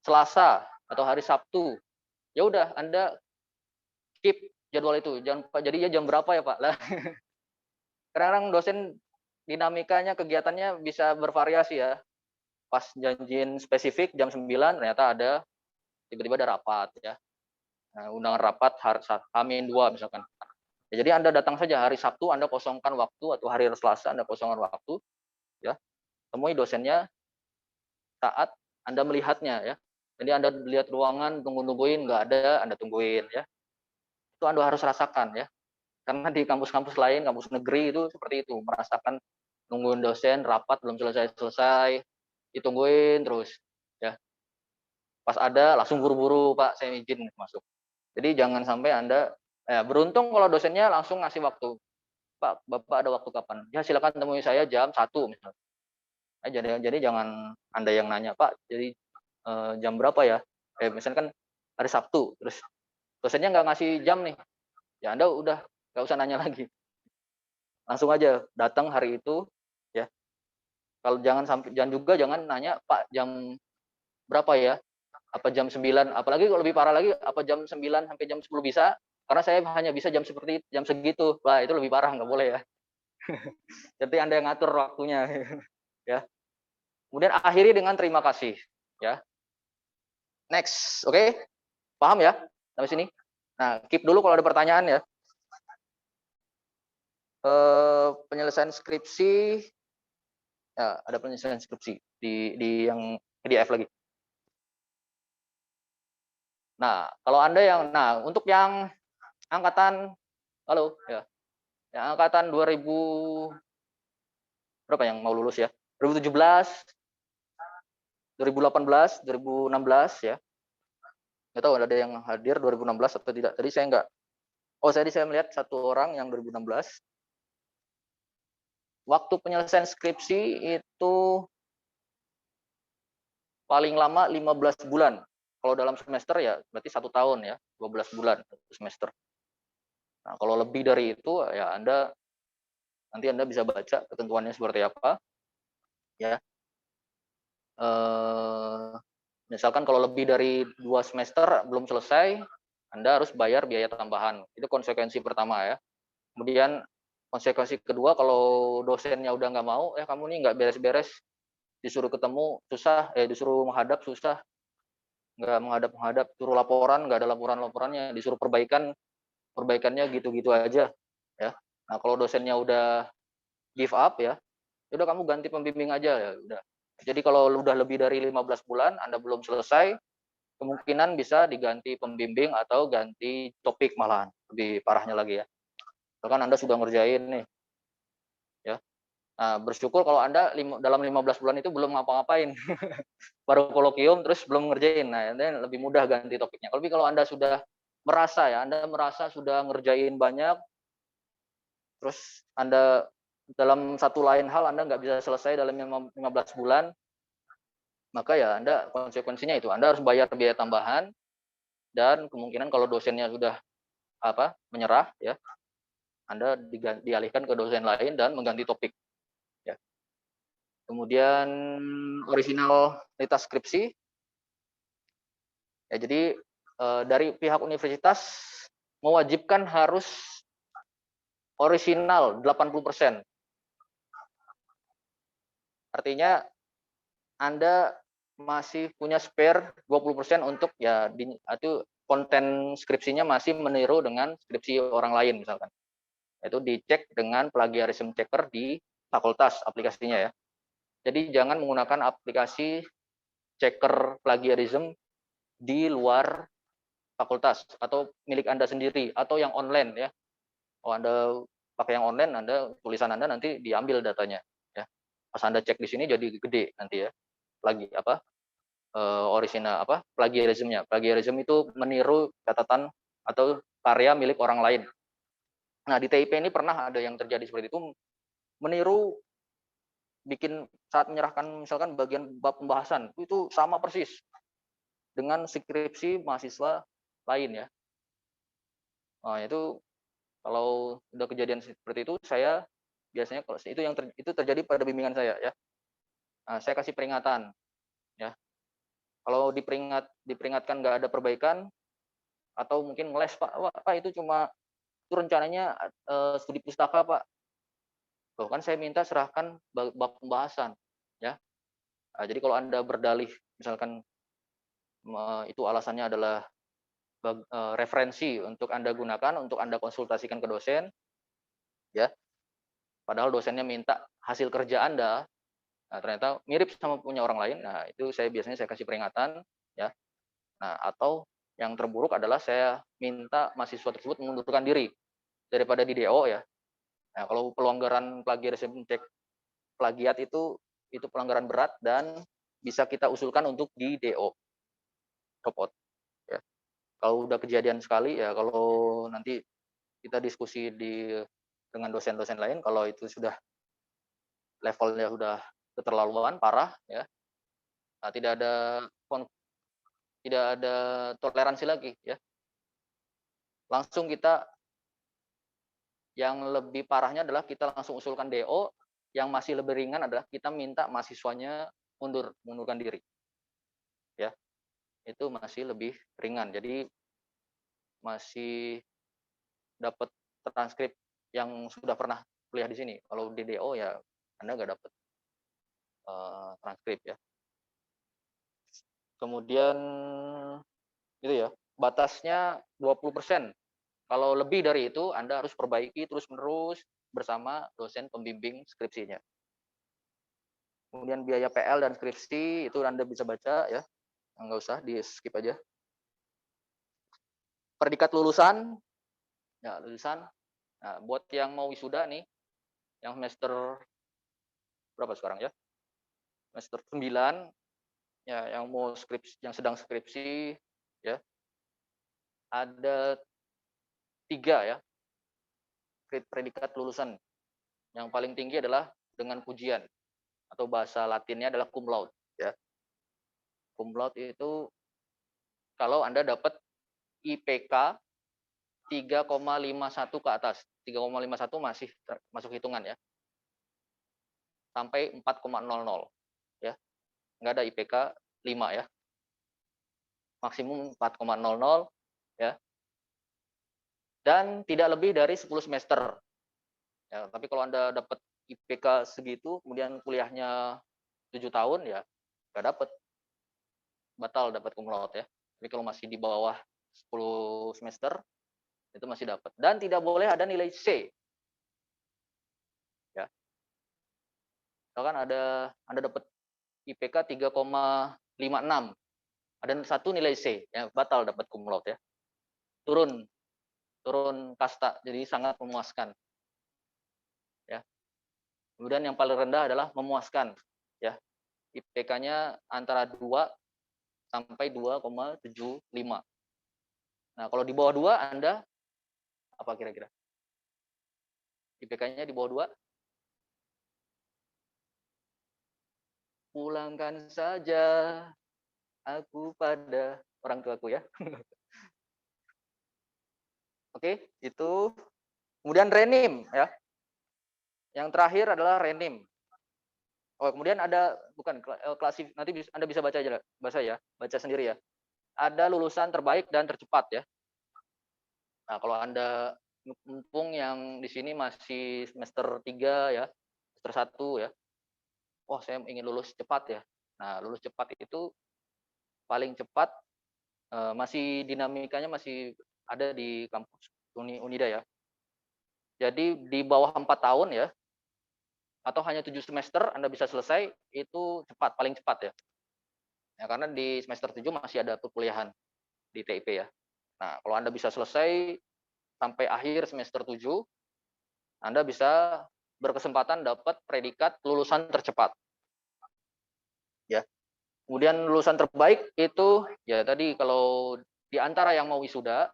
Selasa atau hari Sabtu, ya udah Anda keep jadwal itu. Jangan Pak, jadinya jam berapa ya Pak? Lah, kadang-kadang dosen dinamikanya, kegiatannya bisa bervariasi ya. Pas janjiin spesifik jam 9 ternyata ada, tiba-tiba ada rapat ya. Nah, undangan rapat H-2 misalkan. Ya, jadi Anda datang saja hari Sabtu, Anda kosongkan waktu, atau hari Selasa Anda kosongkan waktu ya. Temui dosennya saat Anda melihatnya ya. Jadi Anda lihat ruangan, tungguin, nggak ada, Anda tungguin ya. Itu Anda harus rasakan ya. Karena di kampus-kampus lain, kampus negeri itu seperti itu, merasakan nungguin dosen, rapat belum selesai-selesai, ditungguin terus ya. Pas ada langsung buru-buru, Pak, saya izin masuk. Jadi jangan sampai Anda, beruntung kalau dosennya langsung ngasih waktu. Pak, Bapak ada waktu kapan? Ya silakan temui saya jam 1 misalnya. Jadi jangan Anda yang nanya, Pak, jadi jam berapa ya? Misalnya kan hari Sabtu, terus dosennya nggak ngasih jam nih, ya Anda udah nggak usah nanya lagi, langsung aja datang hari itu, ya. Kalau jangan nanya, Pak jam berapa ya? Apa jam 9? Apalagi kalau lebih parah lagi, apa jam 9 sampai jam 10 bisa? Karena saya hanya bisa jam segitu. Wah itu lebih parah, nggak boleh ya. Jadi Anda yang ngatur waktunya, ya. Kemudian akhiri dengan terima kasih, ya. Next, oke? Paham ya sampai sini? Nah, keep dulu kalau ada pertanyaan ya. Penyelesaian skripsi, ya ada penyelesaian skripsi di yang PDF lagi. Nah, kalau Anda untuk yang angkatan, halo ya, yang angkatan 2000 berapa yang mau lulus ya? 2017, 2018, 2016 ya. Nggak tahu ada yang hadir 2016 atau tidak. Tadi saya nggak. Oh, tadi saya melihat satu orang yang 2016. Waktu penyelesaian skripsi itu paling lama 15 bulan. Kalau dalam semester ya berarti 1 tahun ya, 12 bulan semester. Nah, kalau lebih dari itu ya nanti Anda bisa baca ketentuannya seperti apa. Ya. Misalkan kalau lebih dari 2 semester belum selesai, Anda harus bayar biaya tambahan. Itu konsekuensi pertama ya. Kemudian konsekuensi kedua, kalau dosennya udah nggak mau, kamu nih nggak beres-beres, disuruh ketemu susah, disuruh menghadap susah, nggak menghadap, suruh laporan nggak ada laporannya, disuruh perbaikannya gitu-gitu aja ya. Nah kalau dosennya udah give up ya, udah kamu ganti pembimbing aja ya udah. Jadi kalau udah lebih dari 15 bulan Anda belum selesai, kemungkinan bisa diganti pembimbing atau ganti topik, malahan lebih parahnya lagi ya. Bahkan Anda sudah ngerjain nih ya. Nah, bersyukur kalau Anda dalam 15 bulan itu belum ngapa-ngapain. Baru kolokium terus belum ngerjain. Nah, ini lebih mudah ganti topiknya. Tapi kalau Anda sudah Anda merasa sudah ngerjain banyak, terus Anda dalam satu lain hal Anda nggak bisa selesai dalam 15 bulan, maka ya Anda konsekuensinya itu Anda harus bayar biaya tambahan, dan kemungkinan kalau dosennya sudah menyerah ya, Anda dialihkan ke dosen lain dan mengganti topik ya. Kemudian originalitas skripsi ya, jadi dari pihak universitas mewajibkan harus original 80%. Artinya Anda masih punya spare 20% untuk ya itu konten skripsinya masih meniru dengan skripsi orang lain misalkan. Itu dicek dengan plagiarism checker di fakultas aplikasinya ya. Jadi jangan menggunakan aplikasi checker plagiarism di luar fakultas atau milik Anda sendiri atau yang online ya. Oh, Anda pakai yang online, tulisan Anda nanti diambil datanya ya. Pas Anda cek di sini jadi gede nanti ya. Original plagiarismnya. Plagiarism itu meniru catatan atau karya milik orang lain. Nah, di TIP ini pernah ada yang terjadi seperti itu, meniru bikin saat menyerahkan misalkan bagian bab pembahasan itu sama persis dengan skripsi mahasiswa lain ya. Nah, itu kalau udah kejadian seperti itu, saya biasanya kalau itu itu terjadi pada bimbingan saya ya. Nah, saya kasih peringatan ya. Kalau diperingatkan nggak ada perbaikan atau mungkin ngeles Pak, wah Pak itu cuma itu rencananya studi pustaka Pak. Loh, kan saya minta serahkan bab pembahasan ya. Nah, jadi kalau Anda berdalih misalkan itu alasannya adalah referensi untuk Anda gunakan untuk Anda konsultasikan ke dosen ya. Padahal dosennya minta hasil kerja Anda, nah, ternyata mirip sama punya orang lain. Nah, itu biasanya saya kasih peringatan ya. Nah, atau yang terburuk adalah saya minta mahasiswa tersebut mengundurkan diri daripada di DO ya. Nah, kalau pelanggaran plagiarisme cek plagiat itu pelanggaran berat dan bisa kita usulkan untuk di DO drop out ya. Kalau udah kejadian sekali ya, kalau nanti kita diskusi dengan dosen-dosen lain, kalau itu sudah levelnya sudah keterlaluan parah ya, nah, tidak ada toleransi lagi ya. Langsung kita, yang lebih parahnya adalah kita langsung usulkan DO. Yang masih lebih ringan adalah kita minta mahasiswanya mundurkan diri ya. Itu masih lebih ringan, jadi masih dapat transkrip yang sudah pernah kuliah di sini. Kalau di DO ya Anda nggak dapat transkrip ya. Kemudian itu ya, batasnya 20%. Kalau lebih dari itu Anda harus perbaiki terus-menerus bersama dosen pembimbing skripsinya. Kemudian biaya PL dan skripsi itu Anda bisa baca ya, nggak usah di skip aja. Predikat lulusan, ya lulusan. Nah, buat yang mau wisuda nih, yang semester berapa sekarang ya? Semester 9, ya yang mau skripsi, yang sedang skripsi ya, ada 3 ya predikat lulusan. Yang paling tinggi adalah dengan pujian atau bahasa Latinnya adalah cum laude ya. Cum laude itu kalau Anda dapat IPK 3,51 ke atas. 3,51 masih masuk hitungan ya. Sampai 4,00 ya. Enggak ada IPK 5 ya. Maksimum 4,00 ya. Dan tidak lebih dari 10 semester. Ya, tapi kalau Anda dapat IPK segitu, kemudian kuliahnya 7 tahun ya, nggak dapat. Batal dapat cum laude ya. Tapi kalau masih di bawah 10 semester, itu masih dapat. Dan tidak boleh ada nilai C. Ya. Misalkan Anda dapat IPK 3,56. Ada satu nilai C, ya batal dapat cum laude ya. Turun kasta, jadi sangat memuaskan. Ya. Kemudian yang paling rendah adalah memuaskan, ya. IPK-nya antara 2 sampai 2,75. Nah, kalau di bawah 2 Anda apa kira-kira? IPK-nya di bawah 2? Pulangkan saja aku pada orang tuaku ya. Oke, itu. Kemudian renim ya. Yang terakhir adalah renim. Oh, kemudian ada bukan klasif, nanti Anda bisa baca aja baca sendiri ya. Ada lulusan terbaik dan tercepat ya. Nah, kalau Anda mumpung yang di sini masih semester 3 ya, semester 1 ya. Wah, saya ingin lulus cepat ya. Nah, lulus cepat itu paling cepat masih dinamikanya masih ada di kampus Unida ya. Jadi di bawah 4 tahun ya, atau hanya 7 semester Anda bisa selesai, itu cepat, paling cepat ya. Ya, karena di semester 7 masih ada perkuliahan di TIP ya. Nah, kalau Anda bisa selesai sampai akhir semester 7, Anda bisa berkesempatan dapat predikat lulusan tercepat. Ya. Kemudian lulusan terbaik itu ya tadi kalau di antara yang mau wisuda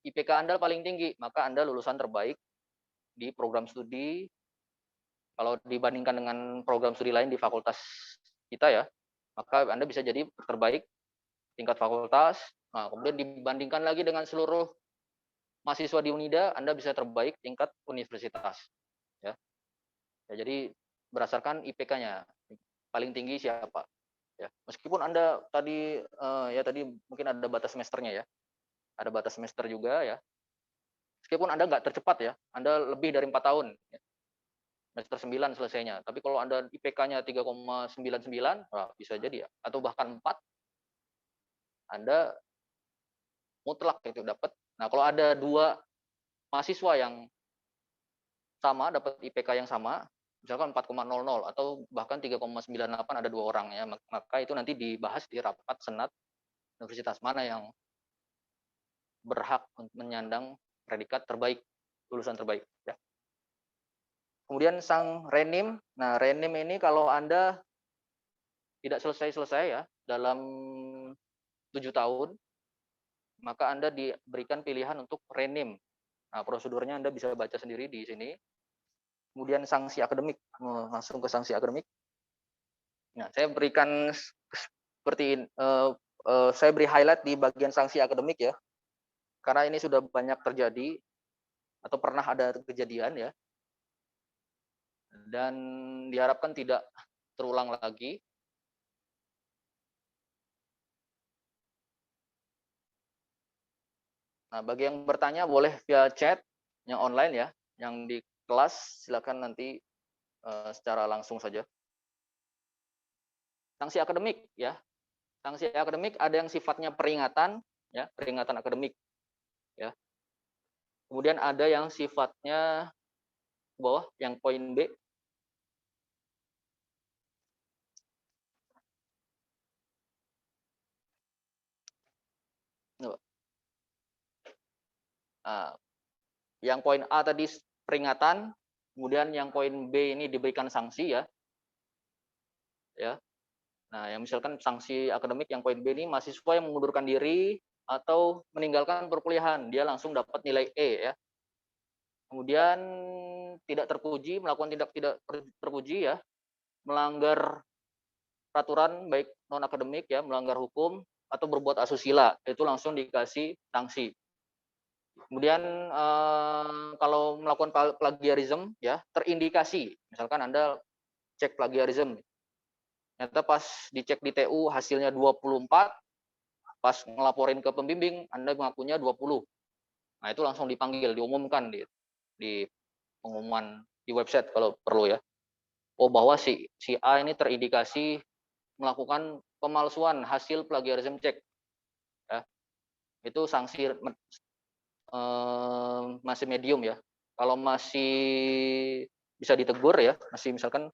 IPK Anda paling tinggi, maka Anda lulusan terbaik di program studi. Kalau dibandingkan dengan program studi lain di fakultas kita ya, maka Anda bisa jadi terbaik tingkat fakultas. Nah, kemudian dibandingkan lagi dengan seluruh mahasiswa di Unida, Anda bisa terbaik tingkat universitas. Ya, jadi berdasarkan IPK-nya, paling tinggi siapa. Ya, meskipun Anda tadi tadi mungkin ada batas semesternya ya, ada batas semester juga ya. Meskipun Anda nggak tercepat ya, Anda lebih dari 4 tahun. Ya. Semester 9 selesainya. Tapi kalau Anda IPK-nya 3,99, bisa jadi ya. Atau bahkan 4, Anda mutlak itu dapat. Nah, kalau ada 2 mahasiswa yang sama, dapat IPK yang sama, misalkan 4,00 atau bahkan 3,98 ada 2 orang ya, maka itu nanti dibahas di rapat senat universitas mana yang berhak menyandang predikat terbaik, lulusan terbaik ya. Kemudian sang renim. Nah, renim ini kalau Anda tidak selesai-selesai ya dalam 7 tahun, maka Anda diberikan pilihan untuk renim. Nah, prosedurnya Anda bisa baca sendiri di sini. Kemudian sanksi akademik, langsung ke sanksi akademik. Nah, saya berikan seperti saya beri highlight di bagian sanksi akademik ya, karena ini sudah banyak terjadi atau pernah ada kejadian ya, dan diharapkan tidak terulang lagi. Nah, bagi yang bertanya boleh via chat yang online ya, yang di kelas silakan nanti secara langsung saja. Sanksi akademik ya, sanksi akademik ada yang sifatnya peringatan ya, peringatan akademik ya. Kemudian ada yang sifatnya bawah yang poin B. Nah, yang poin A tadi peringatan, kemudian yang poin B ini diberikan sanksi ya. Ya. Nah, yang misalkan sanksi akademik yang poin B ini mahasiswa yang mengundurkan diri atau meninggalkan perkuliahan, dia langsung dapat nilai E ya. Kemudian tidak terpuji, melakukan tindak tidak terpuji ya, melanggar peraturan baik non akademik ya, melanggar hukum atau berbuat asusila, itu langsung dikasih sanksi. Kemudian kalau melakukan plagiarisme ya, terindikasi, misalkan Anda cek plagiarisme, ternyata pas dicek di TU hasilnya 24, pas ngelaporin ke pembimbing Anda mengakunya 20. Nah, itu langsung dipanggil, diumumkan di pengumuman di website kalau perlu ya. Oh, bahwa si A ini terindikasi melakukan pemalsuan hasil plagiarism check. Ya. Itu sanksi masih medium ya. Kalau masih bisa ditegur ya, masih misalkan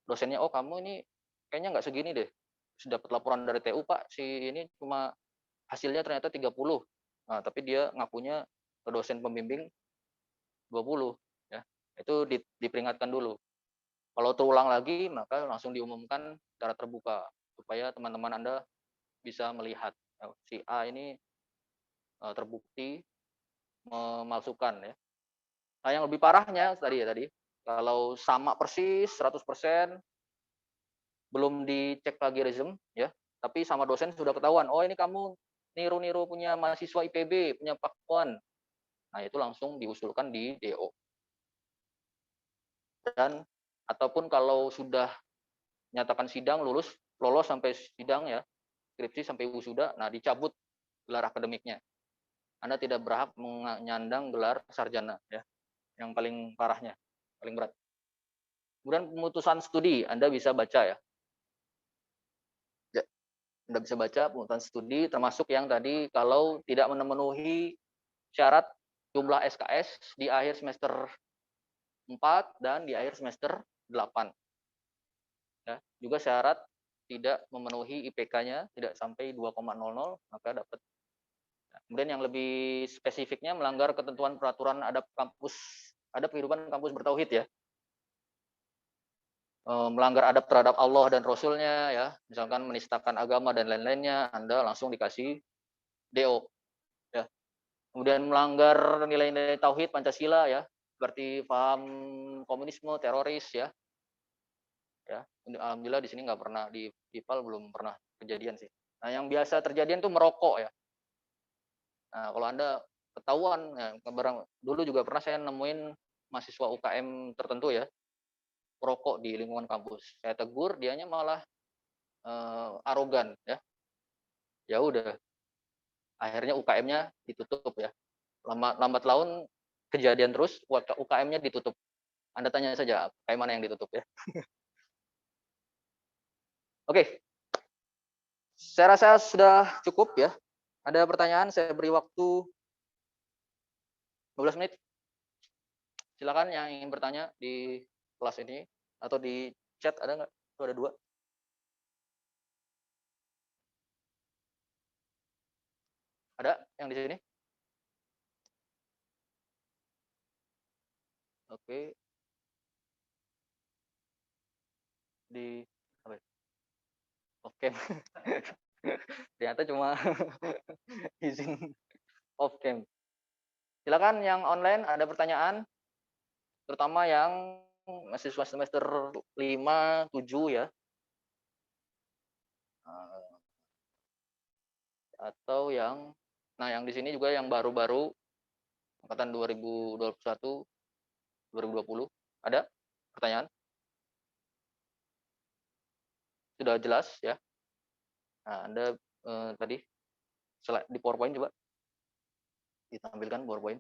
dosennya, oh kamu ini kayaknya nggak segini deh. Sudah dapat laporan dari TU, Pak, si ini cuma hasilnya ternyata 30. Nah, tapi dia ngakunya ke dosen pembimbing 20 ya. Itu diperingatkan dulu. Kalau terulang lagi maka langsung diumumkan secara terbuka supaya teman-teman Anda bisa melihat si A ini terbukti memalsukan ya. Nah, yang lebih parahnya tadi kalau sama persis 100% belum dicek plagiarism ya, tapi sama dosen sudah ketahuan, oh ini kamu niru-niru punya mahasiswa IPB, punya Pak Puan. Nah, itu langsung diusulkan di DO. Dan ataupun kalau sudah nyatakan sidang lolos sampai sidang ya, skripsi sampai wisuda, nah dicabut gelar akademiknya. Anda tidak berhak menyandang gelar sarjana ya. Yang paling parahnya, paling berat. Kemudian pemutusan studi, Anda bisa baca ya. Anda bisa baca pemutusan studi termasuk yang tadi kalau tidak memenuhi syarat jumlah SKS di akhir semester 4 dan di akhir semester 8. Ya, juga syarat tidak memenuhi IPK-nya tidak sampai 2,00 maka dapat. Nah, kemudian yang lebih spesifiknya melanggar ketentuan peraturan adab kehidupan kampus bertauhid ya. Melanggar adab terhadap Allah dan Rasulnya ya, misalkan menistakan agama dan lain-lainnya, Anda langsung dikasih DO. Ya. kemudian melanggar nilai-nilai tauhid Pancasila ya, seperti paham komunisme, teroris ya. Ya, alhamdulillah di sini nggak pernah di IPAL belum pernah kejadian sih. Nah, yang biasa terjadian tuh merokok ya. Nah, kalau Anda ketahuan ya, dulu juga pernah saya nemuin mahasiswa UKM tertentu ya, merokok di lingkungan kampus. Saya tegur, dianya malah arogan ya. Ya udah, akhirnya UKM-nya ditutup ya. Lambat laun kejadian terus, UKM-nya ditutup. Anda tanya saja UKM mana yang ditutup ya. Oke, saya rasa sudah cukup ya. Ada pertanyaan, saya beri waktu 12 menit. Silakan yang ingin bertanya di kelas ini atau di chat, ada nggak? Itu ada 2. Ada yang di sini? Oke. Di apa ya? Oke. Ternyata cuma izin off cam. Silakan yang online ada pertanyaan, terutama yang mahasiswa semester 5, 7 ya. Atau yang di sini juga yang baru-baru angkatan 2021 2020. Ada pertanyaan? Sudah jelas ya. Nah, Anda tadi di PowerPoint coba ditampilkan PowerPoint.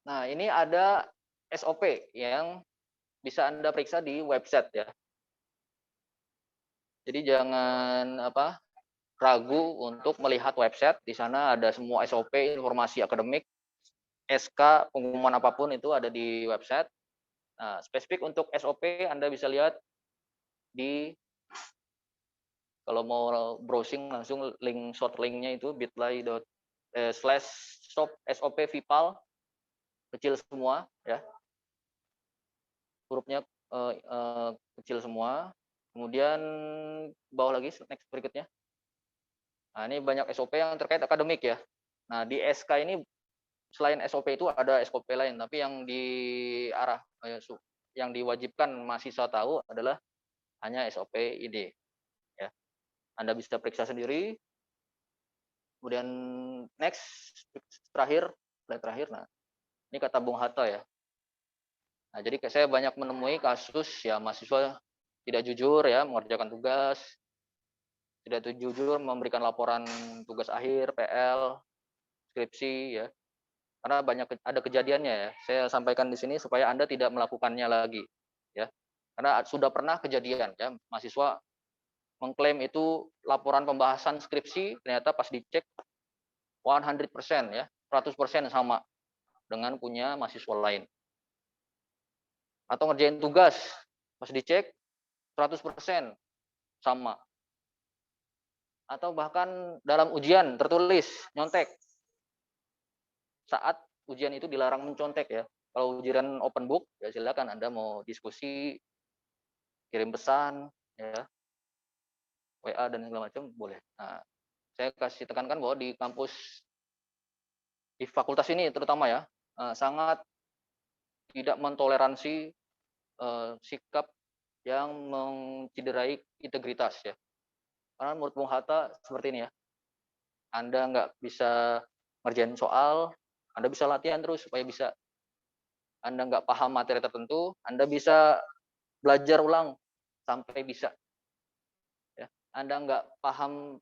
Nah, ini ada SOP yang bisa Anda periksa di website ya. Jadi jangan ragu untuk melihat website. Di sana ada semua SOP, informasi akademik, SK, pengumuman apapun itu ada di website. Nah, spesifik untuk SOP Anda bisa lihat di, kalau mau browsing langsung short linknya itu bit.ly/SOP Vipal, kecil semua ya. Hurufnya kecil semua. Kemudian bawah lagi, next berikutnya. Nah, ini banyak SOP yang terkait akademik ya. Nah, di SK ini selain SOP itu ada SOP lain, tapi yang diwajibkan mahasiswa tahu adalah hanya SOP ID ya. Anda bisa periksa sendiri. Kemudian next, slide terakhir. Nah, ini kata Bung Hatta ya. Nah, jadi saya banyak menemui kasus ya mahasiswa tidak jujur ya mengerjakan tugas, tidak jujur memberikan laporan tugas akhir, PL, skripsi ya. Karena ada kejadiannya ya. Saya sampaikan di sini supaya Anda tidak melakukannya lagi ya. Karena sudah pernah kejadian ya, mahasiswa mengklaim itu laporan pembahasan skripsi, ternyata pas dicek 100% ya, 100% sama dengan punya mahasiswa lain. Atau ngerjain tugas, pas dicek 100% sama. Atau bahkan dalam ujian tertulis nyontek. Saat ujian itu dilarang mencontek ya. Kalau ujian open book ya silakan Anda mau diskusi, kirim pesan ya, WA dan segala macam boleh. Nah, saya kasih tekankan bahwa di kampus, di fakultas ini terutama ya, sangat tidak mentoleransi sikap yang menciderai integritas ya. Karena menurut Bung Hatta seperti ini ya, Anda nggak bisa ngerjain soal, Anda bisa latihan terus supaya bisa. Anda nggak paham materi tertentu, Anda bisa belajar ulang sampai bisa. Ya. Anda nggak paham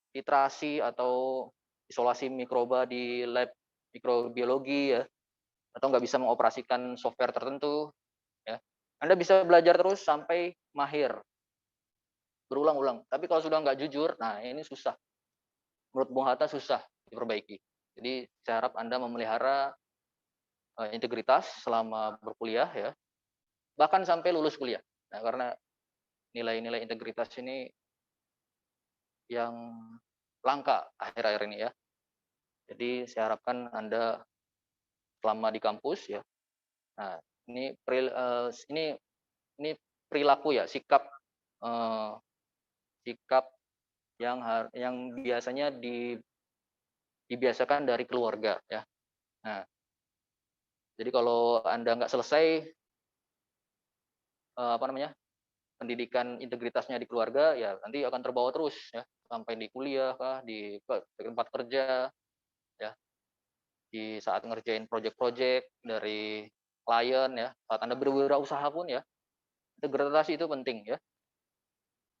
titrasi atau isolasi mikroba di lab mikrobiologi ya, atau nggak bisa mengoperasikan software tertentu, ya. Anda bisa belajar terus sampai mahir, berulang-ulang. Tapi kalau sudah nggak jujur, nah ini susah. Menurut Bung Hatta susah diperbaiki. Jadi saya harap Anda memelihara integritas selama berkuliah ya, bahkan sampai lulus kuliah. Nah, karena nilai-nilai integritas ini yang langka akhir-akhir ini ya. Jadi saya harapkan Anda selama di kampus ya, nah, Ini perilaku ya, sikap sikap yang biasanya dibiasakan dari keluarga ya. Nah, jadi kalau Anda nggak selesai pendidikan integritasnya di keluarga, ya nanti akan terbawa terus ya sampai di kuliah kah, di tempat kerja ya, di saat ngerjain project-project dari klien ya, saat Anda berwirausaha pun ya, integritas itu penting ya.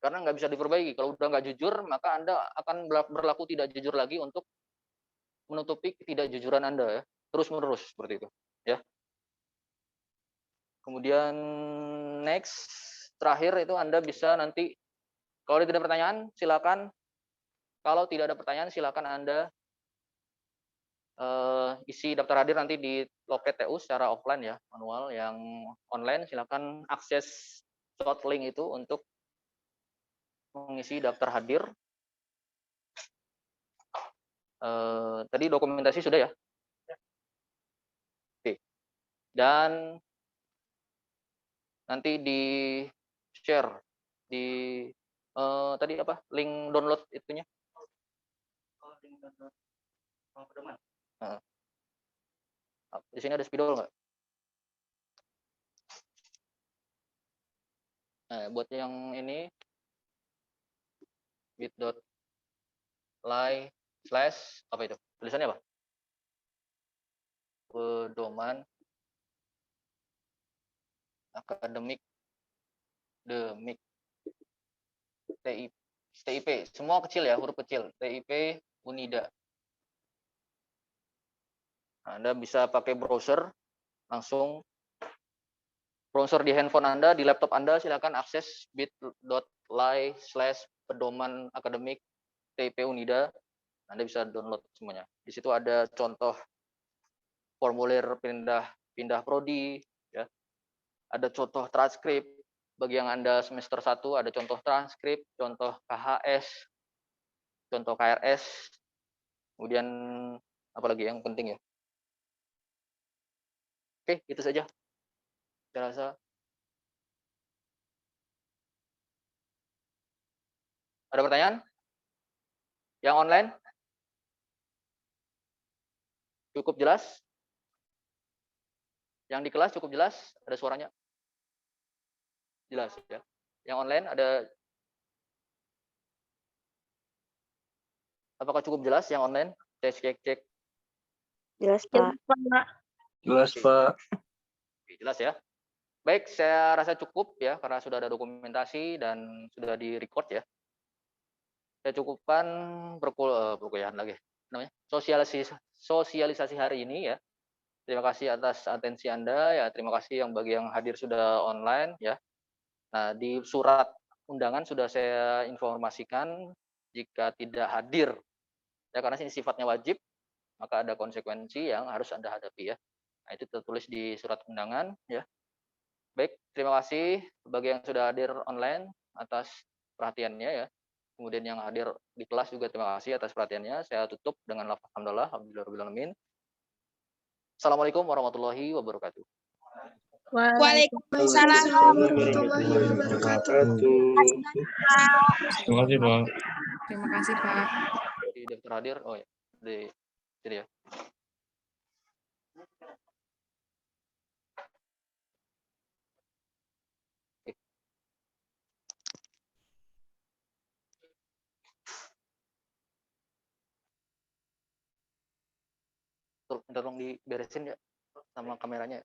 Karena nggak bisa diperbaiki. Kalau udah nggak jujur, maka Anda akan berlaku tidak jujur lagi untuk menutupi ketidakjujuran Anda ya, terus-menerus seperti itu ya. Kemudian next, terakhir itu Anda bisa nanti, kalau tidak ada pertanyaan silakan, kalau tidak ada pertanyaan silakan Anda isi daftar hadir nanti di loket TU secara offline ya, manual. Yang online silakan akses short link itu untuk mengisi daftar hadir. Tadi dokumentasi sudah ya. Oke. Dan nanti di share di tadi apa, link download itunya. Di sini ada spidol nggak? Nah, buat yang ini bit.ly/ apa itu? Tulisannya apa? Pedoman akademik demik TIP, semua kecil ya, huruf kecil, TIP Unida. Nah, Anda bisa pakai browser, langsung browser di handphone Anda, di laptop Anda, silakan akses bit.ly/ pedoman akademik TIP Unida. Anda bisa download semuanya. Di situ ada contoh formulir pindah prodi, ya. Ada contoh transkrip. Bagi yang Anda semester 1 ada contoh transkrip, contoh KHS, contoh KRS, kemudian apa lagi yang penting ya. Oke, itu saja. Saya rasa ada pertanyaan? Yang online? Cukup jelas? Yang di kelas cukup jelas? Ada suaranya? Jelas ya. Yang online ada? Apakah cukup jelas yang online? Cek. Jelas, Pak. Jelas, Pak. Oke, jelas ya. Baik, saya rasa cukup ya, karena sudah ada dokumentasi dan sudah di-record ya. Saya cukupkan perkuliahan lagi. Namanya sosialisasi hari ini ya. Terima kasih atas atensi Anda ya. Terima kasih bagi yang hadir sudah online ya. Nah, di surat undangan sudah saya informasikan jika tidak hadir ya, karena ini sifatnya wajib, maka ada konsekuensi yang harus Anda hadapi ya. Nah, itu tertulis di surat undangan ya. Baik, terima kasih bagi yang sudah hadir online atas perhatiannya ya. Kemudian yang hadir di kelas juga terima kasih atas perhatiannya. Saya tutup dengan lafaz hamdalah, alhamdulillahirabbil alamin. Assalamualaikum warahmatullahi wabarakatuh. Waalaikumsalam warahmatullahi wabarakatuh. Terima kasih, Pak. Terima kasih, Pak. Di daftar hadir, oh ya, di sini ya. Tolong diberesin ya sama kameranya.